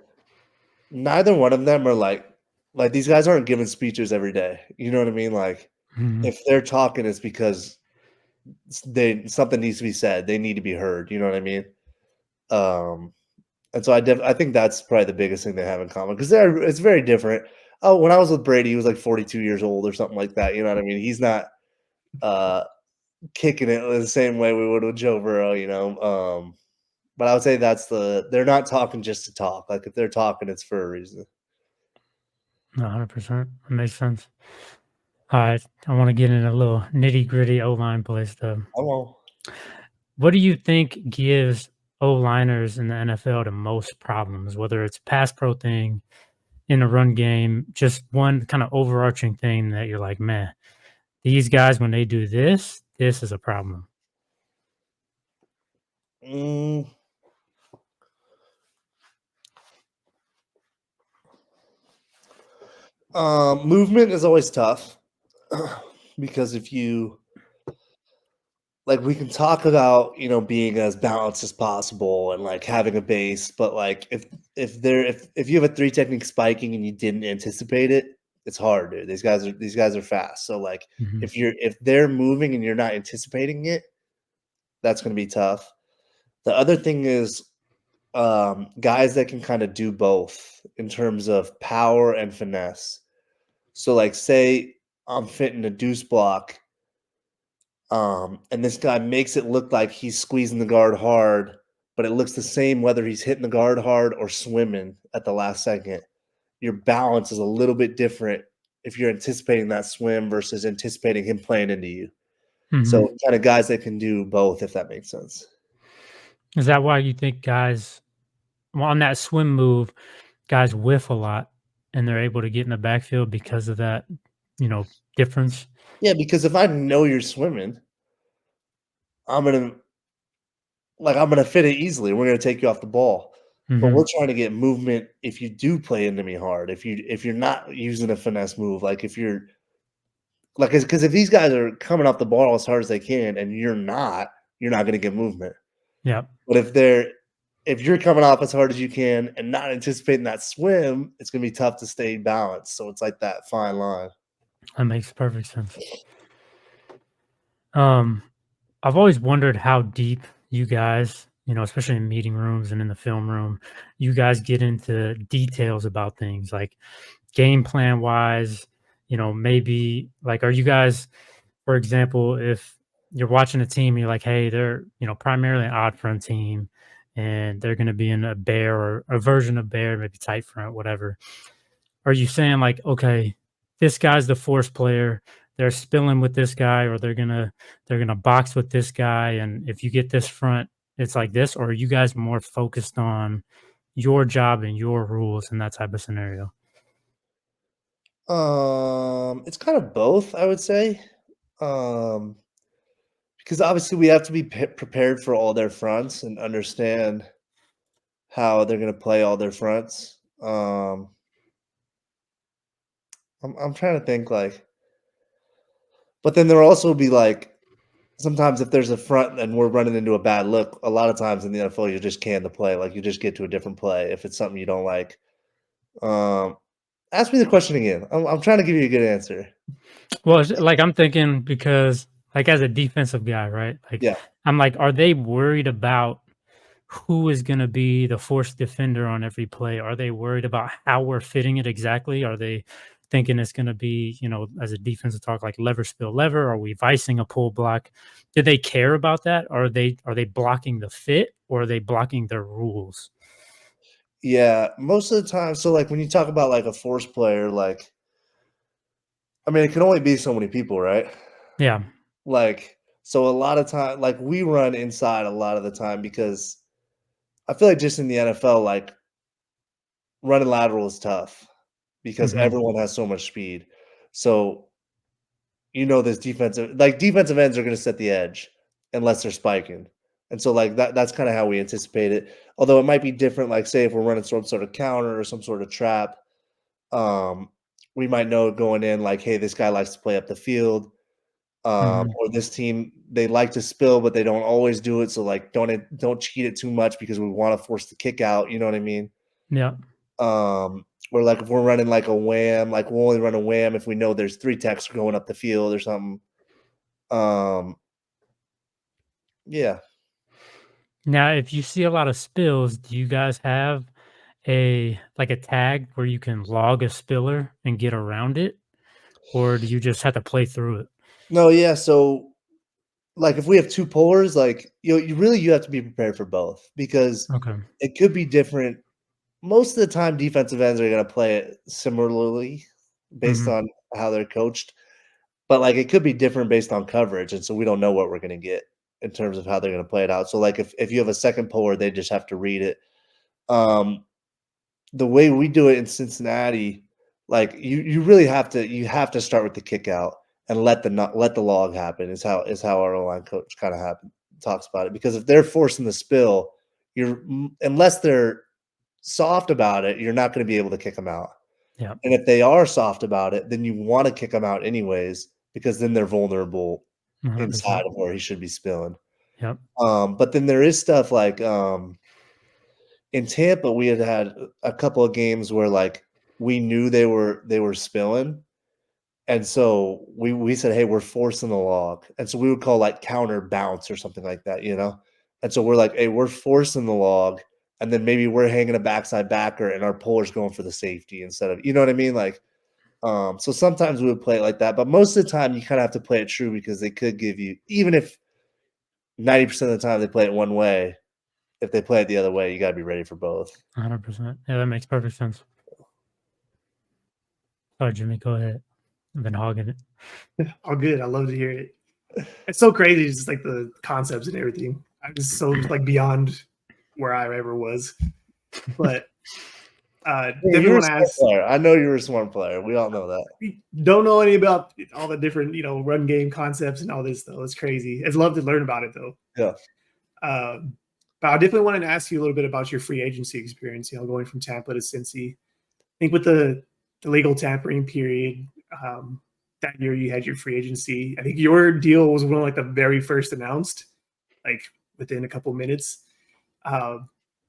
G: neither one of them are like these guys aren't giving speeches every day. You know what I mean? Like
H: Mhm.
G: if they're talking, it's because something needs to be said. They need to be heard. You know what I mean? And so I think that's probably the biggest thing they have in common because it's very different. Oh, when I was with Brady, he was like 42 years old or something like that. You know what I mean? He's not kicking it the same way we would with Joe Burrow. But I would say they're not talking just to talk. Like if they're talking, it's for a reason.
H: 100%. That makes sense. All right. I want to get in a little nitty gritty O line play stuff.
G: Oh,
H: What do you think gives O liners in the NFL the most problems, whether it's pass pro thing, in the run game, just one kind of overarching thing that you're like, man, these guys, when they do this, this is a problem.
G: mm, movement is always tough because if you like, we can talk about being as balanced as possible and like having a base, but like if you have a 3 technique spiking and you didn't anticipate it, it's hard, dude. These guys are fast. So like
H: Mhm.
G: if they're moving and you're not anticipating it, that's going to be tough. The other thing is guys that can kind of do both in terms of power and finesse. So like say I'm fitting a deuce block, and this guy makes it look like he's squeezing the guard hard, but it looks the same whether he's hitting the guard hard or swimming at the last second. Your balance is a little bit different if you're anticipating that swim versus anticipating him playing into you.
H: Mhm.
G: So kind of guys that can do both, if that makes sense.
H: Is that why you think guys, well, on that swim move, guys whiff a lot and they're able to get in the backfield because of that, you know, difference?
G: Yeah, because if I know you're swimming, I'm gonna I'm gonna fit it easily. We're gonna take you off the ball. But
H: Mhm.
G: we're trying to get movement if you do play into me hard. If you're not using a finesse move, like if you're like because if these guys are coming off the ball as hard as they can and you're not gonna get movement.
H: Yep.
G: But if you're coming off as hard as you can and not anticipating that swim, it's gonna be tough to stay balanced. So it's like that fine line.
H: That makes perfect sense. Um, I've always wondered how deep you guys, especially in meeting rooms and in the film room, you guys get into details about things like game plan wise, maybe like, are you guys, for example, if you're watching a team, you're like, hey, they're, primarily an odd front team and they're going to be in a bear or a version of bear, maybe tight front, whatever. Are you saying like, okay, this guy's the force player, they're spilling with this guy, or they're gonna box with this guy, and if you get this front, it's like this, or are you guys more focused on your job and your rules in that type of scenario?
G: It's kind of both, I would say. Um, because obviously we have to be prepared for all their fronts and understand how they're going to play all their fronts. I'm trying to think like, but then there'll also be like sometimes if there's a front and we're running into a bad look, a lot of times in the NFL you just can the play, like you just get to a different play if it's something you don't like. Um, Ask me the question again. I'm trying to give you a good answer.
H: Well, like I'm thinking because like as a defensive guy, right? Like
G: Yeah.
H: I'm like, are they worried about who is going to be the forced defender on every play? Are they worried about how we're fitting it exactly? Are they thinking it's going to be, as a defensive talk, like lever spill lever? Are we vicing a pull block? Do they care about that? Are they blocking the fit or are they blocking their rules?
G: Yeah, most of the time. So, like, when you talk about like a force player, like, I mean, it can only be so many people, right?
H: Yeah.
G: Like, so a lot of time, like, we run inside a lot of the time because I feel like just in the NFL, like, running lateral is tough because
H: Hmm.
G: everyone has so much speed. So, this defensive ends are going to set the edge unless they're spiking. And so, like, that's kind of how we anticipate it. Although it might be different, like, say, if we're running some sort of counter or some sort of trap, um, we might know going in, like, hey, this guy likes to play up the field.
H: Hmm.
G: Or this team, they like to spill, but they don't always do it. So like, don't cheat it too much because we want to force the kick out. You know what I mean?
H: Yeah.
G: Or like if we're running like a wham, like we'll only run a wham if we know there's 3 techs going up the field or something. Um, yeah.
H: Now, if you see a lot of spills, do you guys have a tag where you can log a spiller and get around it? Or do you just have to play through it?
G: No, yeah. So like if we have 2 pullers, like you have to be prepared for both because
H: Okay.
G: it could be different. Most of the time, defensive ends are going to play it similarly based
H: Mhm.
G: on how they're coached. But, like, it could be different based on coverage, and so we don't know what we're gonna get in terms of how they're gonna play it out. So, like, if you have a second puller, they just have to read it. Um, the way we do it in Cincinnati, like, you really have to start with the kick out and let the log happen is how our O-line coach kinda talks about it, because if they're forcing the spill, unless they're soft about it, you're not gonna be able to kick them out.
H: Yeah.
G: And if they are soft about it, then you wanna kick them out anyways because then they're vulnerable inside
H: 100%.
G: of where he should be spilling.
H: Yep.
G: But then there is stuff like, in Tampa, we had a couple of games where, like, we knew they were spilling, and so we said, "Hey, we're forcing the log." And so we would call, like, counter bounce or something like that, you know? And so we're like, "Hey, we're forcing the log," and then maybe we're hanging a backside backer and our puller's going for the safety instead of, you know what I mean? Like, so sometimes we would play it like that, but most of the time you kind of have to play it true because they could give you, even if 90% of the time they play it one way, if they play it the other way, you got to be ready for both.
H: 100%. Yeah, that makes perfect sense. Oh, Jimmy, go ahead. I've been hogging it.
F: All good. I love to hear it. It's so crazy, just like the concepts and everything. I'm just so like beyond where I ever was. But
G: Hey,
F: definitely
G: you're a
F: want to
G: smart
F: ask.
G: player. I know you're a smart player. We all know that.
F: Don't know any about all the different, run game concepts and all this though. It's crazy. I'd love to learn about it though.
G: Yeah.
F: But I definitely wanted to ask you a little bit about your free agency experience. Going from Tampa to Cincy. I think with the legal tampering period, that year you had your free agency. I think your deal was one of like the very first announced, like within a couple minutes.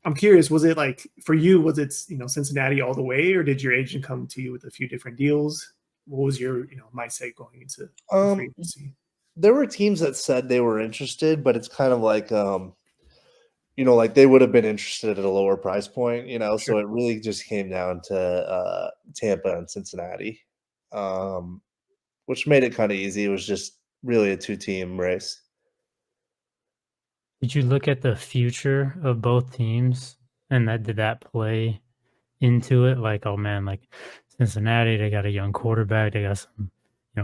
F: I'm curious, was it like for you? Was it Cincinnati all the way, or did your agent come to you with a few different deals? What was your mindset going into the free
G: Um,
F: agency?
G: there were teams that said they were interested, but it's kind of like, like they would have been interested at a lower price point,
F: Sure.
G: so it really just came down to Tampa and Cincinnati, um, which made it kind of easy. It was just really a 2-team race.
H: Did you look at the future of both teams and did that play into it? Like, oh man, like Cincinnati, they got a young quarterback, they got some,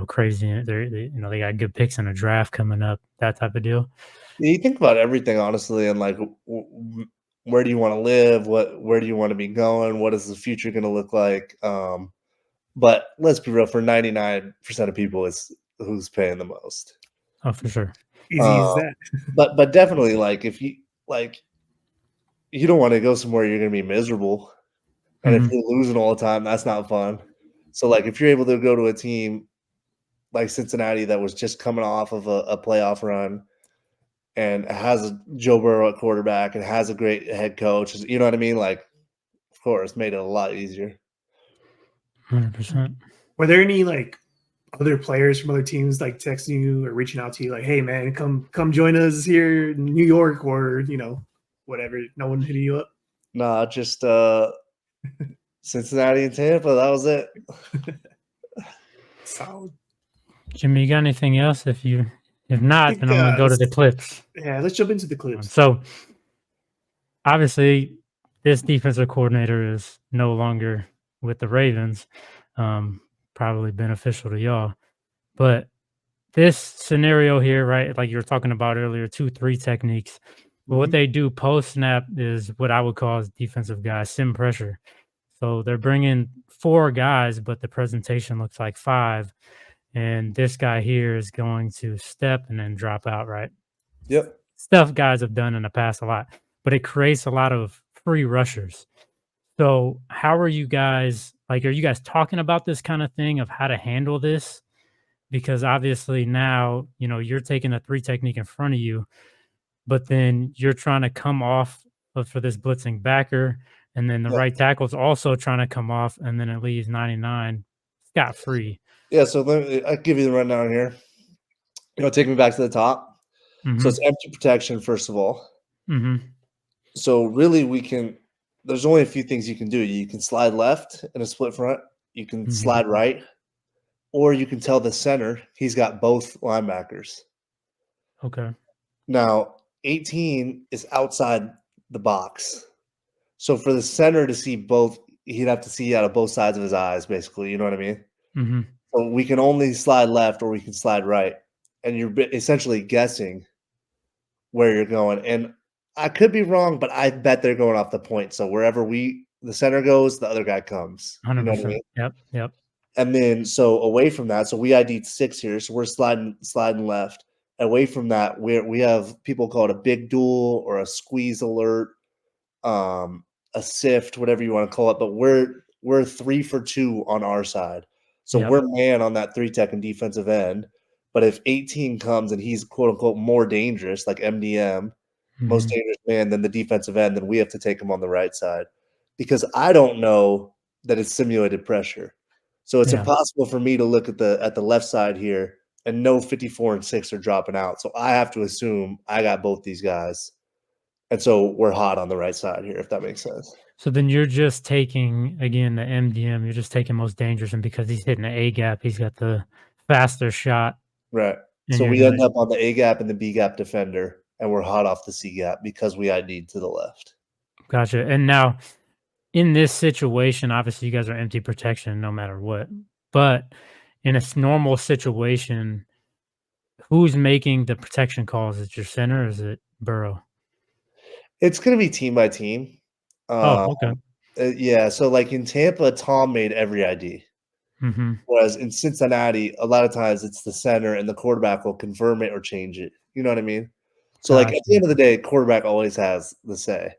H: crazy. They got good picks in a draft coming up, that type of deal.
G: Yeah, you think about everything honestly, and like, where do you want to live? Where do you want to be going? What is the future going to look like? But let's be real, for 99% of people, it's who's paying the most.
H: Oh, for sure.
F: Easy as
G: Uh,
F: that.
G: but definitely, like, if you like, you don't want to go somewhere you're going to be miserable, and if
H: Hmm.
G: you're losing all the time, that's not fun. So like if you're able to go to a team like Cincinnati that was just coming off of a playoff run and has Joe Burrow at quarterback and has a great head coach, you know what I mean? Like, of course, made it a lot easier.
H: 100%.
F: Were there any like other players from other teams like texting you or reaching out to you like, "Hey man, come join us here in New York," or whatever? No one hitting you up?
G: Nah, just Cincinnati and Tampa. That was it.
F: Solid.
H: Jimmy, you got anything else? If not,
F: think,
H: then I'm gonna go to the clips.
F: Yeah, let's jump into the clips.
H: So obviously, this defensive coordinator is no longer with the Ravens. Probably beneficial to y'all, but this scenario here, right? Like you were talking about earlier, 2-3 techniques. But what they do post snap is what I would call as defensive guys sim pressure. So they're bringing 4 guys, but the presentation looks like 5. And this guy here is going to step and then drop out, right?
G: Yep.
H: Stuff guys have done in the past a lot, but it creates a lot of free rushers. So how are you guys like? Are you guys talking about this kind of thing of how to handle this? Because obviously now you're taking a 3 technique in front of you, but then you're trying to come off for this blitzing backer, and then the
G: Yeah.
H: right tackle's also trying to come off, and then it leaves 99 scot free.
G: Yeah, so I'll give you the rundown here. Take me back to the top. So it's empty protection, first of all. So really there's only a few things you can do. You can slide left in a split front. You can slide right. Or you can tell the center he's got both linebackers.
H: Okay.
G: Now, 18 is outside the box. So for the center to see both, he'd have to see out of both sides of his eyes, basically. You know what I mean? So we can only slide left or we can slide right. And you're essentially guessing where you're going. And I could be wrong, but I bet they're going off the point. So wherever the center goes, the other guy comes.
H: 100%.
G: You know what I mean?
H: Yep.
G: And then so away from that, so we ID'd 6 here, so we're sliding left. Away from that, we have people call it a big duel or a squeeze alert, a sift, whatever you want to call it. But we're 3 for 2 on our side, so we're man on that 3 tech and defensive end. But if 18 comes and he's quote unquote more dangerous, like MDM, most dangerous man than the defensive end, then we have to take him on the right side because I don't know that it's simulated pressure. So it's impossible for me to look at the left side here and know 54 and 6 are dropping out. So I have to assume I got both these guys. And so we're hot on the right side here, if that makes sense.
H: So then you're just taking, again, the MDM, you're just taking most dangerous, and because he's hitting the A gap, he's got the faster shot.
G: Right. So we end up on the A gap and the B gap defender, and we're hot off the C gap because we ID'd to the left.
H: Gotcha. And now, in this situation, obviously you guys are empty protection no matter what. But in a normal situation, who's making the protection calls? Is it your center or is it Burrow?
G: It's going to be team by team.
H: Okay.
G: Yeah. So like in Tampa, Tom made every ID. Whereas in Cincinnati, a lot of times it's the center and the quarterback will confirm it or change it. You know what I mean? So like at the end of the day, quarterback always has the say,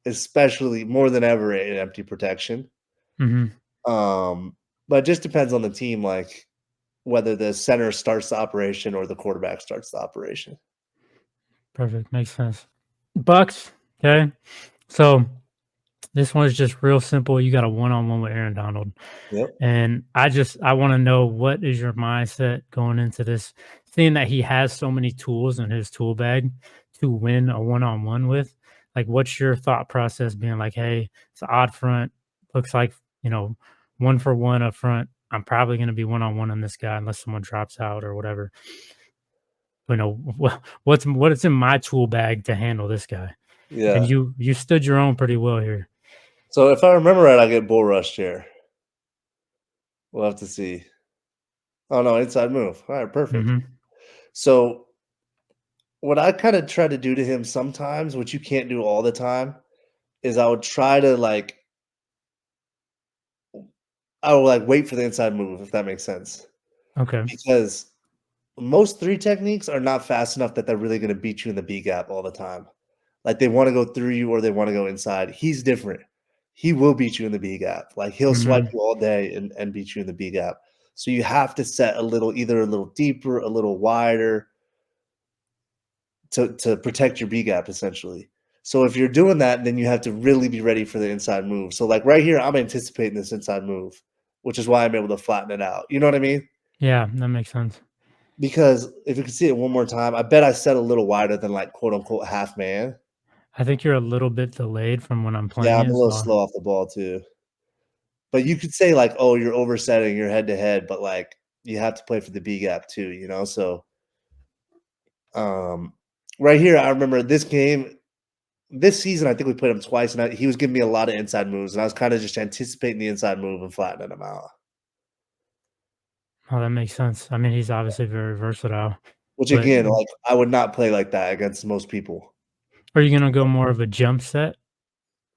G: especially more than ever in empty protection. But it just depends on the team, like whether the center starts the operation or the quarterback starts the operation.
H: Perfect. Makes sense. Bucks. Okay. So this one is just real simple. You got a one-on-one with Aaron Donald.
G: Yep.
H: And I want to know, what is your mindset going into this, seeing that he has so many tools in his tool bag to win a one-on-one with? Like, what's your thought process being like, hey, it's an odd front. Looks like, 1 for 1 up front. I'm probably going to be one-on-one on this guy unless someone drops out or whatever. What's in my tool bag to handle this guy?
G: Yeah.
H: And you stood your own pretty well here.
G: So if I remember right, I get bull rushed here. We'll have to see. Oh no, inside move. All right, perfect. So what I kind of try to do to him sometimes, which you can't do all the time, is I would try to wait for the inside move, if that makes sense.
H: Okay.
G: Because most 3 techniques are not fast enough that they're really going to beat you in the B gap all the time. Like they want to go through you or they want to go inside. He's different. he will beat you in the B gap. Like he'll swipe
H: Mhm.
G: you all day and beat you in the B gap. So you have to set either a little deeper, a little wider to protect your B gap essentially. So if you're doing that, then you have to really be ready for the inside move. So like right here, I'm anticipating this inside move, which is why I'm able to flatten it out. You know what I mean?
H: Yeah, that makes sense.
G: Because if you can see it one more time, I bet I set a little wider than like quote unquote half man.
H: I think you're a little bit delayed from when I'm
G: Yeah,
H: playing
G: I'm a
H: it,
G: little
H: so
G: slow off the ball too. But you could say like, oh, you're oversetting your head to head, but like you have to play for the B gap too, you know? So um right here, I remember this season, I think we played him twice, and he was giving me a lot of inside moves, and I was kind of just anticipating the inside move and flattening him out.
H: oh, that makes sense. I mean, he's obviously very versatile,
G: Which
H: but
G: again, like I would not play like that against most people.
H: are you gonna go more of a jump set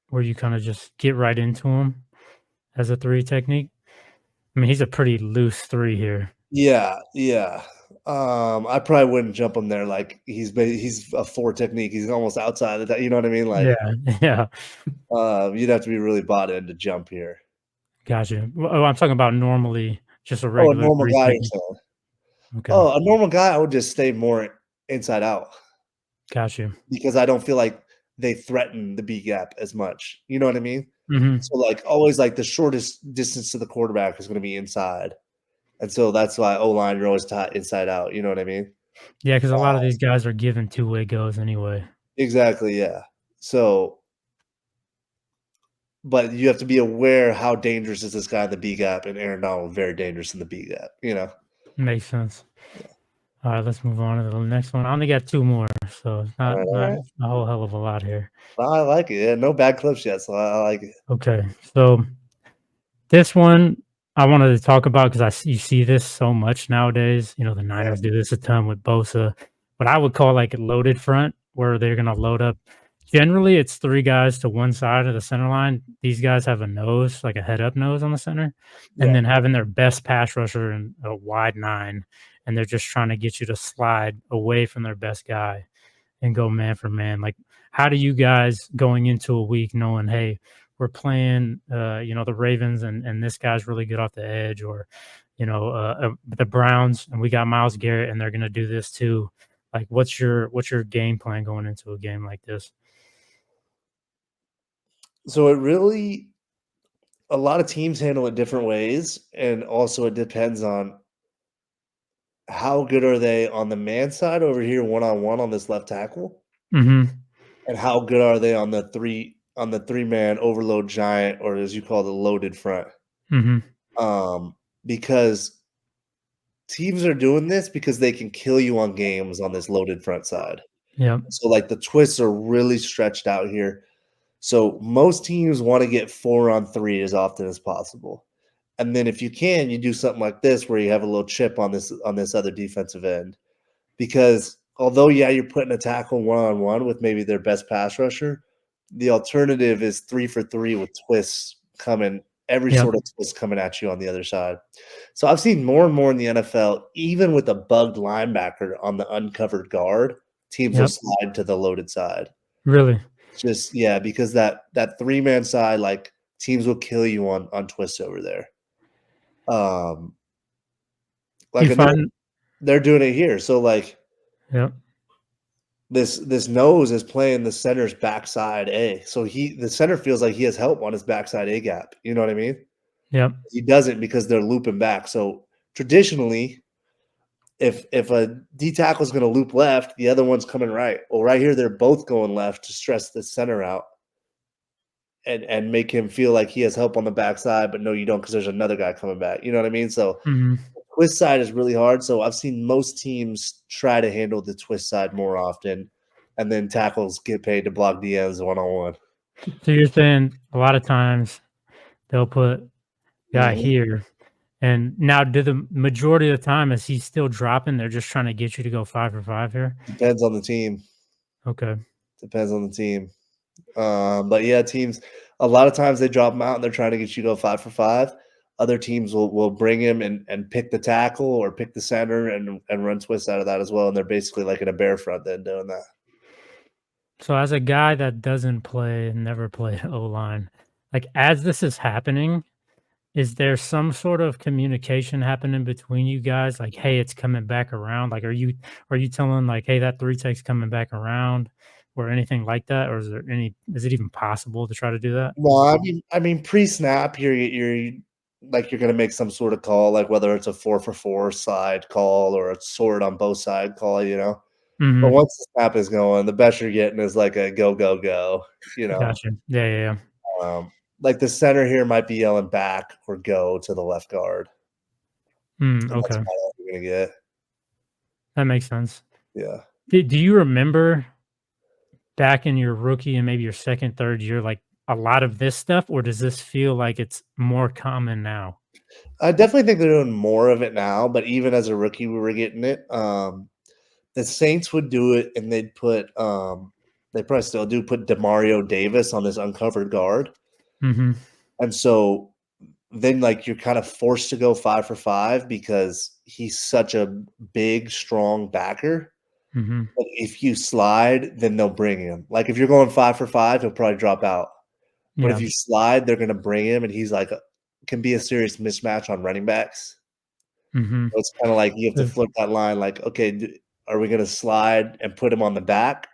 H: where you kinda just get right into him as a 3 technique? I mean, he's a pretty loose 3 here.
G: Yeah, yeah. I probably wouldn't jump him there. Like he's a 4 technique. He's almost outside of that. You know what I mean? Like,
H: Yeah, yeah,
G: you'd have to be really bought in to jump here.
H: gotcha. Well, oh, I'm talking about normally just a
G: Oh, a
H: regular
G: normal
H: 3
G: guy, you're
H: technique.
G: saying?
H: Okay,
G: Oh, a normal guy, I would just stay more inside out
H: got you.
G: because I don't feel like they threaten the B gap as much. You know what I mean?
H: Mhm.
G: So, like, always, like, the shortest distance to the quarterback is gonna be inside, and so that's why O-line, you're always taught inside out, you know what I mean?
H: Yeah, because a lot of these guys are given two-way goes anyway.
G: Exactly, yeah. So but you have to be aware how dangerous is this guy in the B gap, and Aaron Donald very dangerous in the B gap, you know?
H: Makes sense. Alright, let's move on to the next one. I only got 2 more, so it's not not
G: Alright.
H: a whole hell of a lot here.
G: I like it, yeah, no bad clips yet, so I like it.
H: Okay, so this one I wanted to talk about because you see this so much nowadays. You know, the
G: Yeah,
H: Niners do this a ton with Bosa. What I would call like a loaded front, where they're gonna load up. Generally, it's 3 guys to one side of the center line. These guys have a nose, like a head up nose on the center, and
G: yeah.
H: then having their best pass rusher in a wide 9, and they're just trying to get you to slide away from their best guy and go man for man. Like, how do you guys going into a week knowing, hey, we're playing, the Ravens, and this guy's really good off the edge, or the Browns, and we got Miles Garrett, and they're going to do this too. Like, what's your game plan going into a game like this?
G: So it really a lot of teams handle it different ways, and also it depends on how good are they on the man side over here one-on-one on this left tackle,
H: Hmm.
G: and how good are they on the three-man overload giant, or as you call the loaded front.
H: Hmm.
G: Because teams are doing this because they can kill you on games on this loaded front side.
H: Yep.
G: So, like, the twists are really stretched out here. So, most teams wanna get 4 on 3 as often as possible. And then if you can, you do something like this where you have a little chip on this other defensive end. Because although, yeah, you're putting a tackle one-on-one with maybe their best pass rusher, the alternative is 3 for 3 with twists coming every
H: Yep.
G: sort of twist coming at you on the other side. So I've seen more and more in the NFL, even with a bugged linebacker on the uncovered guard, teams will
H: Yep.
G: slide to the loaded side.
H: Really.
G: Just yeah, because that three-man side, like, teams will kill you on twists over there. Um,
H: Do
G: like,
H: you
G: and
H: find?
G: they're doing it here. So, like,
H: Yep.
G: this nose is playing the center's backside A. So the center feels like he has help on his backside A gap. You know what I mean?
H: Yep.
G: He doesn't because they're looping back. So traditionally, if a D tackle is going to loop left, the other one's coming right. Well, right here they're both going left to stress the center out and make him feel like he has help on the backside, but no, you don't because there's another guy coming back. You know what I mean? So
H: Hmm.
G: twist side is really hard. So I've seen most teams try to handle the twist side more often, and then tackles get paid to block DNs one-on-one.
H: So you're saying a lot of times they'll put guy
G: Mhm.
H: here. And now, do the majority of the time is he still dropping? They're just trying to get you to go 5 for 5 here.
G: Depends on the team.
H: Okay.
G: Depends on the team. But yeah, teams a lot of times they drop him out and they're trying to get you to go 5 for 5. Other teams will bring him and pick the tackle or pick the center and run twists out of that as well. And they're basically like in a bear front then doing that.
H: So as a guy that doesn't play, never played O line, like as this is happening, is there some sort of communication happening between you guys? Like, hey, it's coming back around. Like, are you telling like, hey, that three tech's coming back around, or anything like that? Or is it even possible to try to do that?
G: No, I mean, pre-snap, you're like you're gonna make some sort of call, like whether it's a 4-for-4 side call or a sword on both side call, you know. But
H: Mm-hmm.
G: once the snap is going, the best you're getting is like a go go go, you know.
H: Gotcha. Yeah, yeah, yeah.
G: Like the center here might be yelling back or go to the left guard, and that's
H: Okay,
G: about all you're gonna get.
H: that makes sense.
G: Yeah.
H: Do you remember back in your rookie and maybe your second, third year, like a lot of this stuff, or does this feel like it's more common now?
G: I definitely think they're doing more of it now, but even as a rookie, we were getting it. The Saints would do it, and they probably still do put Demario Davis on his uncovered guard,
H: Mm-hmm.
G: and so then like you're kind of forced to go 5-for-5 because he's such a big, strong backer.
H: Mm-hmm.
G: But if you slide, then they'll bring him. Like if you're going 5-for-5, he'll probably drop out. But if
H: Yeah.
G: you slide, they're gonna bring him, and he's like can be a serious mismatch on running backs.
H: Mm-hmm.
G: So it's kinda like you have to flip that line, like, okay, are we gonna slide and put him on the back,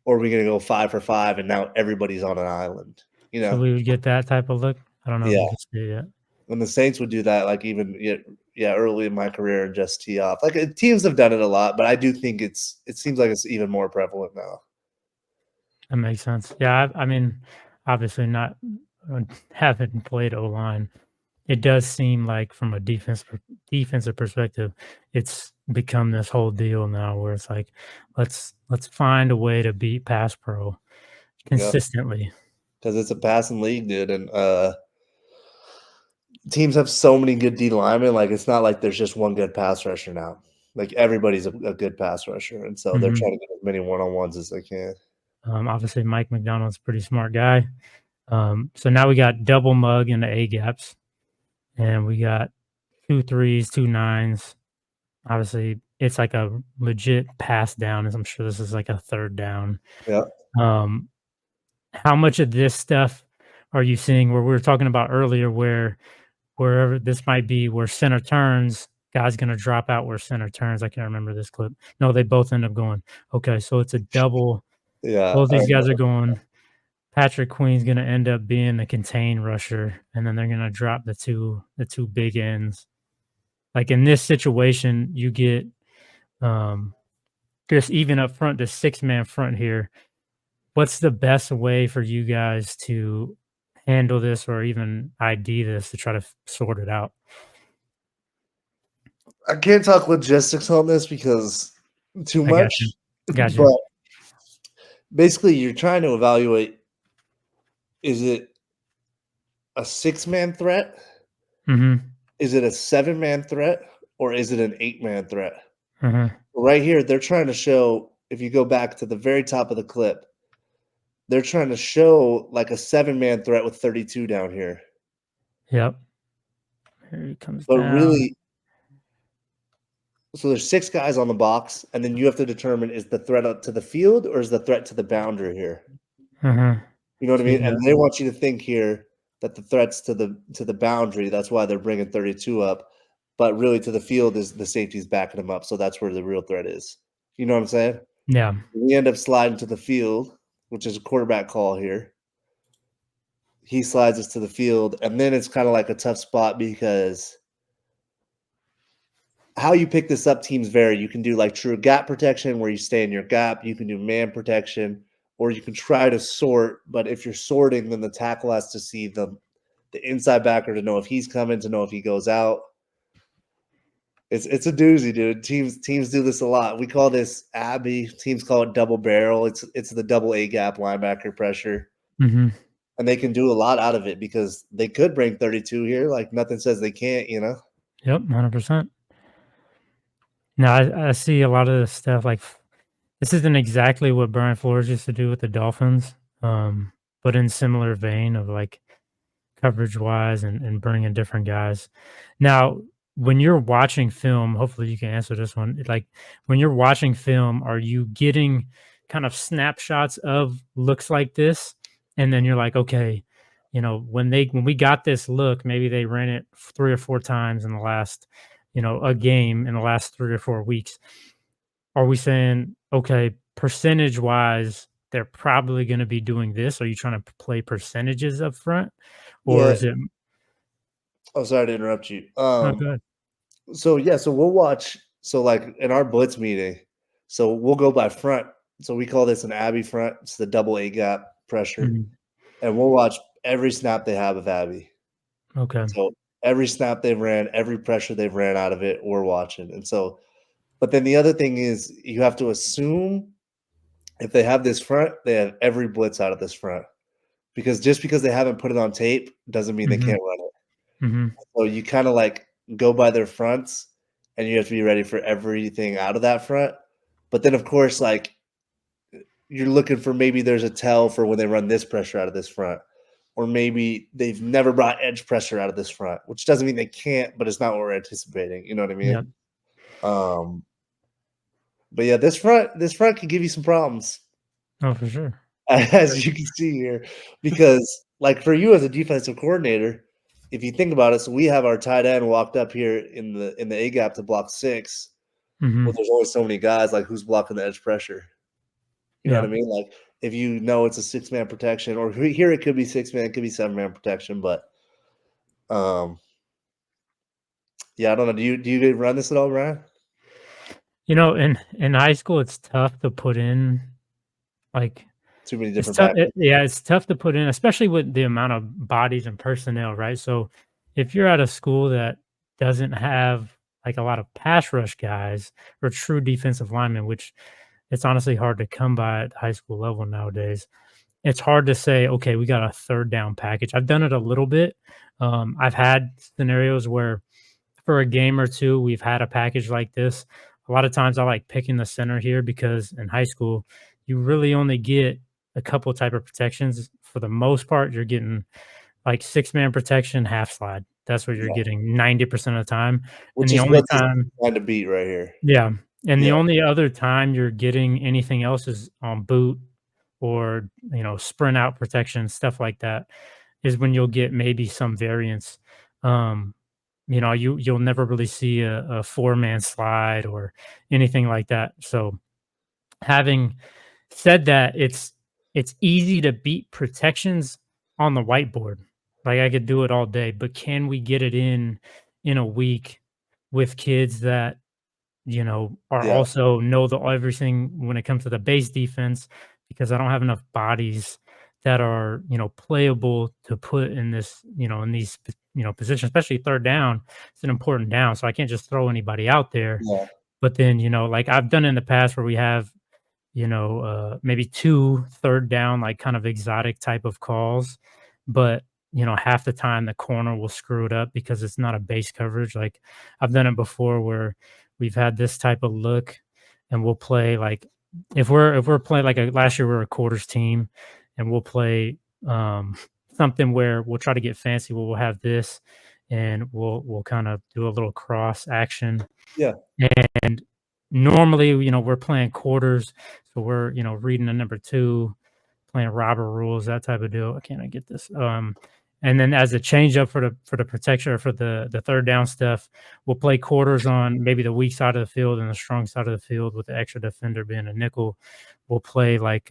G: or are we gonna go 5-for-5 and now everybody's on an island, you
H: So
G: know?
H: we would get that type of look. I don't know if
G: Yeah.
H: you can see it yet.
G: When the Saints would do that, like even yeah, early in my career and just tee off. Like teams have done it a lot, but I do think it seems like it's even more prevalent now.
H: That makes sense. Yeah, I mean, obviously not haven't played O line. It does seem like from a defensive perspective, it's become this whole deal now where it's like, let's find a way to beat pass pro
G: Yep.
H: consistently.
G: Because it's a passing league, dude, and teams have so many good D linemen. Like it's not like there's just one good pass rusher now. Like everybody's a good pass rusher, and so they're
H: Mhm.
G: trying to get as many one-on-ones as they can.
H: Obviously, Mike McDonald's a pretty smart guy. So now we got double mug in the A gaps, and we got 2 3s, 2 9s. Obviously, it's like a legit pass down, as I'm sure this is like a third down.
G: Yeah.
H: Um, how much of this stuff are you seeing where we were talking about earlier, where wherever this might be, where center turns, guy's going to drop out where center turns? I can't remember this clip. No, they both end up going. Okay, so it's a double.
G: Yeah.
H: Both these guys are going. Patrick Queen's going to end up being the contain rusher, and then they're going to drop the two big ends. Like in this situation, you get just even up front, the 6-man front here. What's the best way for you guys to handle this or even ID this to try to sort it out?
G: I can't talk logistics on this because too
H: I got
G: much.
H: you. Got you.
G: But basically, you're trying to evaluate: is it a 6-man threat?
H: Mm-hmm.
G: Is it a 7-man threat? Or is it an 8-man threat?
H: Mm-hmm.
G: Right here, they're trying to show, if you go back to the very top of the clip, they're trying to show like a 7-man threat with 32 down here.
H: Yep. Here he comes
G: But
H: down.
G: really, so there's 6 guys on the box, and then you have to determine, is the threat up to the field or is the threat to the boundary here?
H: Mm-hmm.
G: You know what I
H: So you
G: mean? And they want you to think here that the threat's to the boundary. That's why they're bringing 32 up. But really, to the field is the safety's backing them up. So that's where the real threat is. You know what I'm saying?
H: yeah.
G: We end up sliding to the field, which is a quarterback call here. He slides us to the field, and then it's kind of like a tough spot because how you pick this up teams vary. You can do like true gap protection where you stay in your gap. You can do man protection, or you can try to sort. But if you're sorting, then the tackle has to see the inside backer to know if he's coming, to know if he goes out. It's a doozy, dude. Teams do this a lot. We call this Abby. Teams call it double barrel. It's the double A gap linebacker pressure.
H: Mm-hmm.
G: And they can do a lot out of it because they could bring 32 here. Like nothing says they can't, you know?
H: Yep. 100%. Now I see a lot of this stuff like this isn't exactly what Brian Flores used to do with the Dolphins, but in similar vein of like coverage wise and bringing different guys. Now, when you're watching film, hopefully you can answer this one. Like when you're watching film, are you getting kind of snapshots of looks like this? And then you're like, okay, when we got this look, maybe they ran it 3 or 4 times in the last, a game in the last 3 or 4 weeks. Are we saying, okay, percentage wise, they're probably going to be doing this? Are you trying to play percentages up front, or
G: Yeah.
H: is it?
G: Oh, sorry to interrupt you.
H: Oh, good.
G: So yeah, so we'll watch. So like in our blitz meeting, so we'll go by front. So we call this an Abby front. It's the double A gap pressure,
H: Mhm.
G: and we'll watch every snap they have of Abby.
H: Okay.
G: So every snap they've ran, every pressure they've ran out of it, we're watching. And so, but then the other thing is you have to assume if they have this front, they have every blitz out of this front. Because just because they haven't put it on tape doesn't mean they
H: Mhm.
G: can't run it.
H: Mhm.
G: So you kind of like go by their fronts and you have to be ready for everything out of that front. But then of course, like you're looking for maybe there's a tell for when they run this pressure out of this front. Or maybe they've never brought edge pressure out of this front, which doesn't mean they can't, but it's not what we're anticipating. You know what I
H: Yeah.
G: mean? Um, but yeah, this front can give you some problems,
H: Oh, for sure.
G: as you can see here, because like for you as a defensive coordinator, if you think about it, so we have our tight end walked up here in the A gap to block 6. Well,
H: Mhm.
G: there's only so many guys. Like who's blocking the edge pressure? You know what
H: Yeah.
G: I mean? Like if you know it's a 6-man protection, or here it could be 6-man, it could be 7-man protection, but um, yeah, I don't know. Do you run this at all, Brian?
H: In high school, it's tough to put in, like,
G: Too many
H: it's
G: different
H: tough.
G: packages.
H: Yeah, it's tough to put in, especially with the amount of bodies and personnel, right? So if you're at a school that doesn't have like a lot of pass rush guys or true defensive linemen, which it's honestly hard to come by at the high school level nowadays, it's hard to say, okay, we got a third down package. I've done it a little bit. I've had scenarios where for a game or two, we've had a package like this. A lot of times I like picking the center here because in high school, you really only get a couple type of protections. For the most part, you're getting like 6-man protection, half slide. That's what you're
G: Yeah,
H: getting 90% of the time. And
G: which
H: the
G: is
H: only
G: what this is
H: time,
G: trying to beat right here.
H: yeah. And the
G: Yeah,
H: only other time you're getting anything else is on boot or, sprint out protection, stuff like that, is when you'll get maybe some variance. Um, you'll never really see a 4-man slide or anything like that. So having said that, it's easy to beat protections on the whiteboard. Like I could do it all day, but can we get it in a week with kids that are
G: yeah,
H: also know the everything when it comes to the base defense, because I don't have enough bodies that are, playable to put in this, in these, positions, especially third down. It's an important down. So I can't just throw anybody out there.
G: yeah,
H: But then, like I've done in the past where we have, maybe 2 third down, like kind of exotic type of calls. But, half the time the corner will screw it up because it's not a base coverage. Like I've done it before where we've had this type of look and we'll play like if we're playing like last year we were a quarters team and we'll play something where we'll try to get fancy. We'll have this and we'll kind of do a little cross action
G: yeah,
H: and normally, we're playing quarters, so we're, reading a number 2, playing robber rules, that type of deal. Can I get this? And then as a change up for the protection or for the third down stuff, we'll play quarters on maybe the weak side of the field and the strong side of the field with the extra defender being a nickel. We'll play like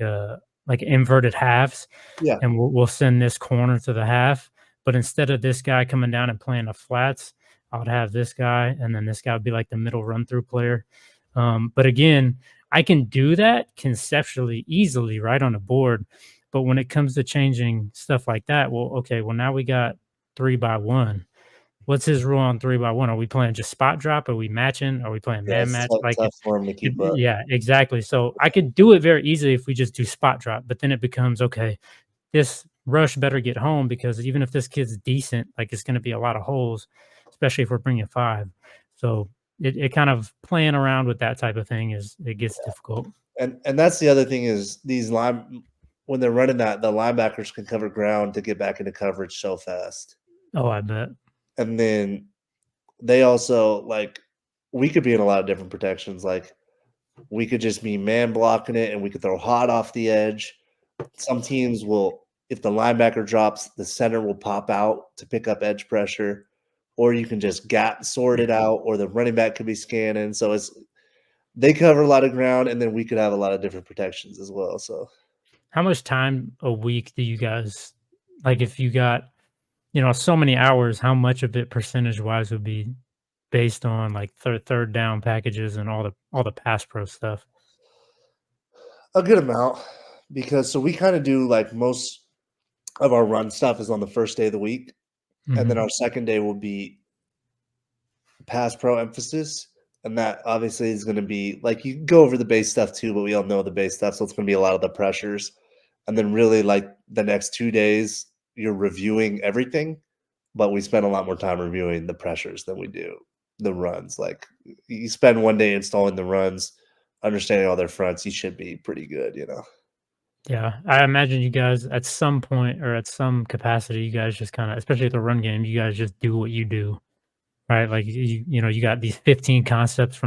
H: inverted halves,
G: yeah,
H: and we'll send this corner to the half. But instead of this guy coming down and playing the flats, I would have this guy, and then this guy would be like the middle run through player. But again, I can do that conceptually easily right on the board. But when it comes to changing stuff like that, well, okay, well, now we got 3-by-1. What's his rule on 3-by-1? Are we playing just spot drop? Are we matching? Are we playing
G: yeah.
H: man
G: It's
H: match?
G: tough,
H: Like
G: tough for him to keep up.
H: yeah, exactly. So I could do it very easily if we just do spot drop, but then it becomes okay, this rush better get home because even if this kid's decent, like it's going to be a lot of holes, especially if we're bringing 5. So it kind of playing around with that type of thing it gets difficult.
G: And that's the other thing is these when they're running that, the linebackers can cover ground to get back into coverage so fast.
H: Oh, I bet.
G: And then they also like we could be in a lot of different protections. Like we could just be man blocking it and we could throw hot off the edge. Some teams will if the linebacker drops, the center will pop out to pick up edge pressure, or you can just gap sort it out, or the running back could be scanning. So they cover a lot of ground, and then we could have a lot of different protections as well. So
H: How much time a week do you guys like if you got, so many hours, how much of it percentage wise would be based on like third down packages and all the pass pro stuff?
G: a good amount, because we kind of do like most of our run stuff is on the first day of the week, and then
H: Mhm.
G: our second day will be pass pro emphasis. And that obviously is going to be like you can go over the base stuff too, but we all know the base stuff. So it's going to be a lot of the pressures. And then really like the next 2 days, you're reviewing everything, but we spend a lot more time reviewing the pressures than we do the runs. Like you spend one day installing the runs, understanding all their fronts, you should be pretty good, you know.
H: Yeah, I imagine you guys at some point or at some capacity, you guys just kind of, especially at the run game, you guys just do what you do, right? Like you got these 15 concepts from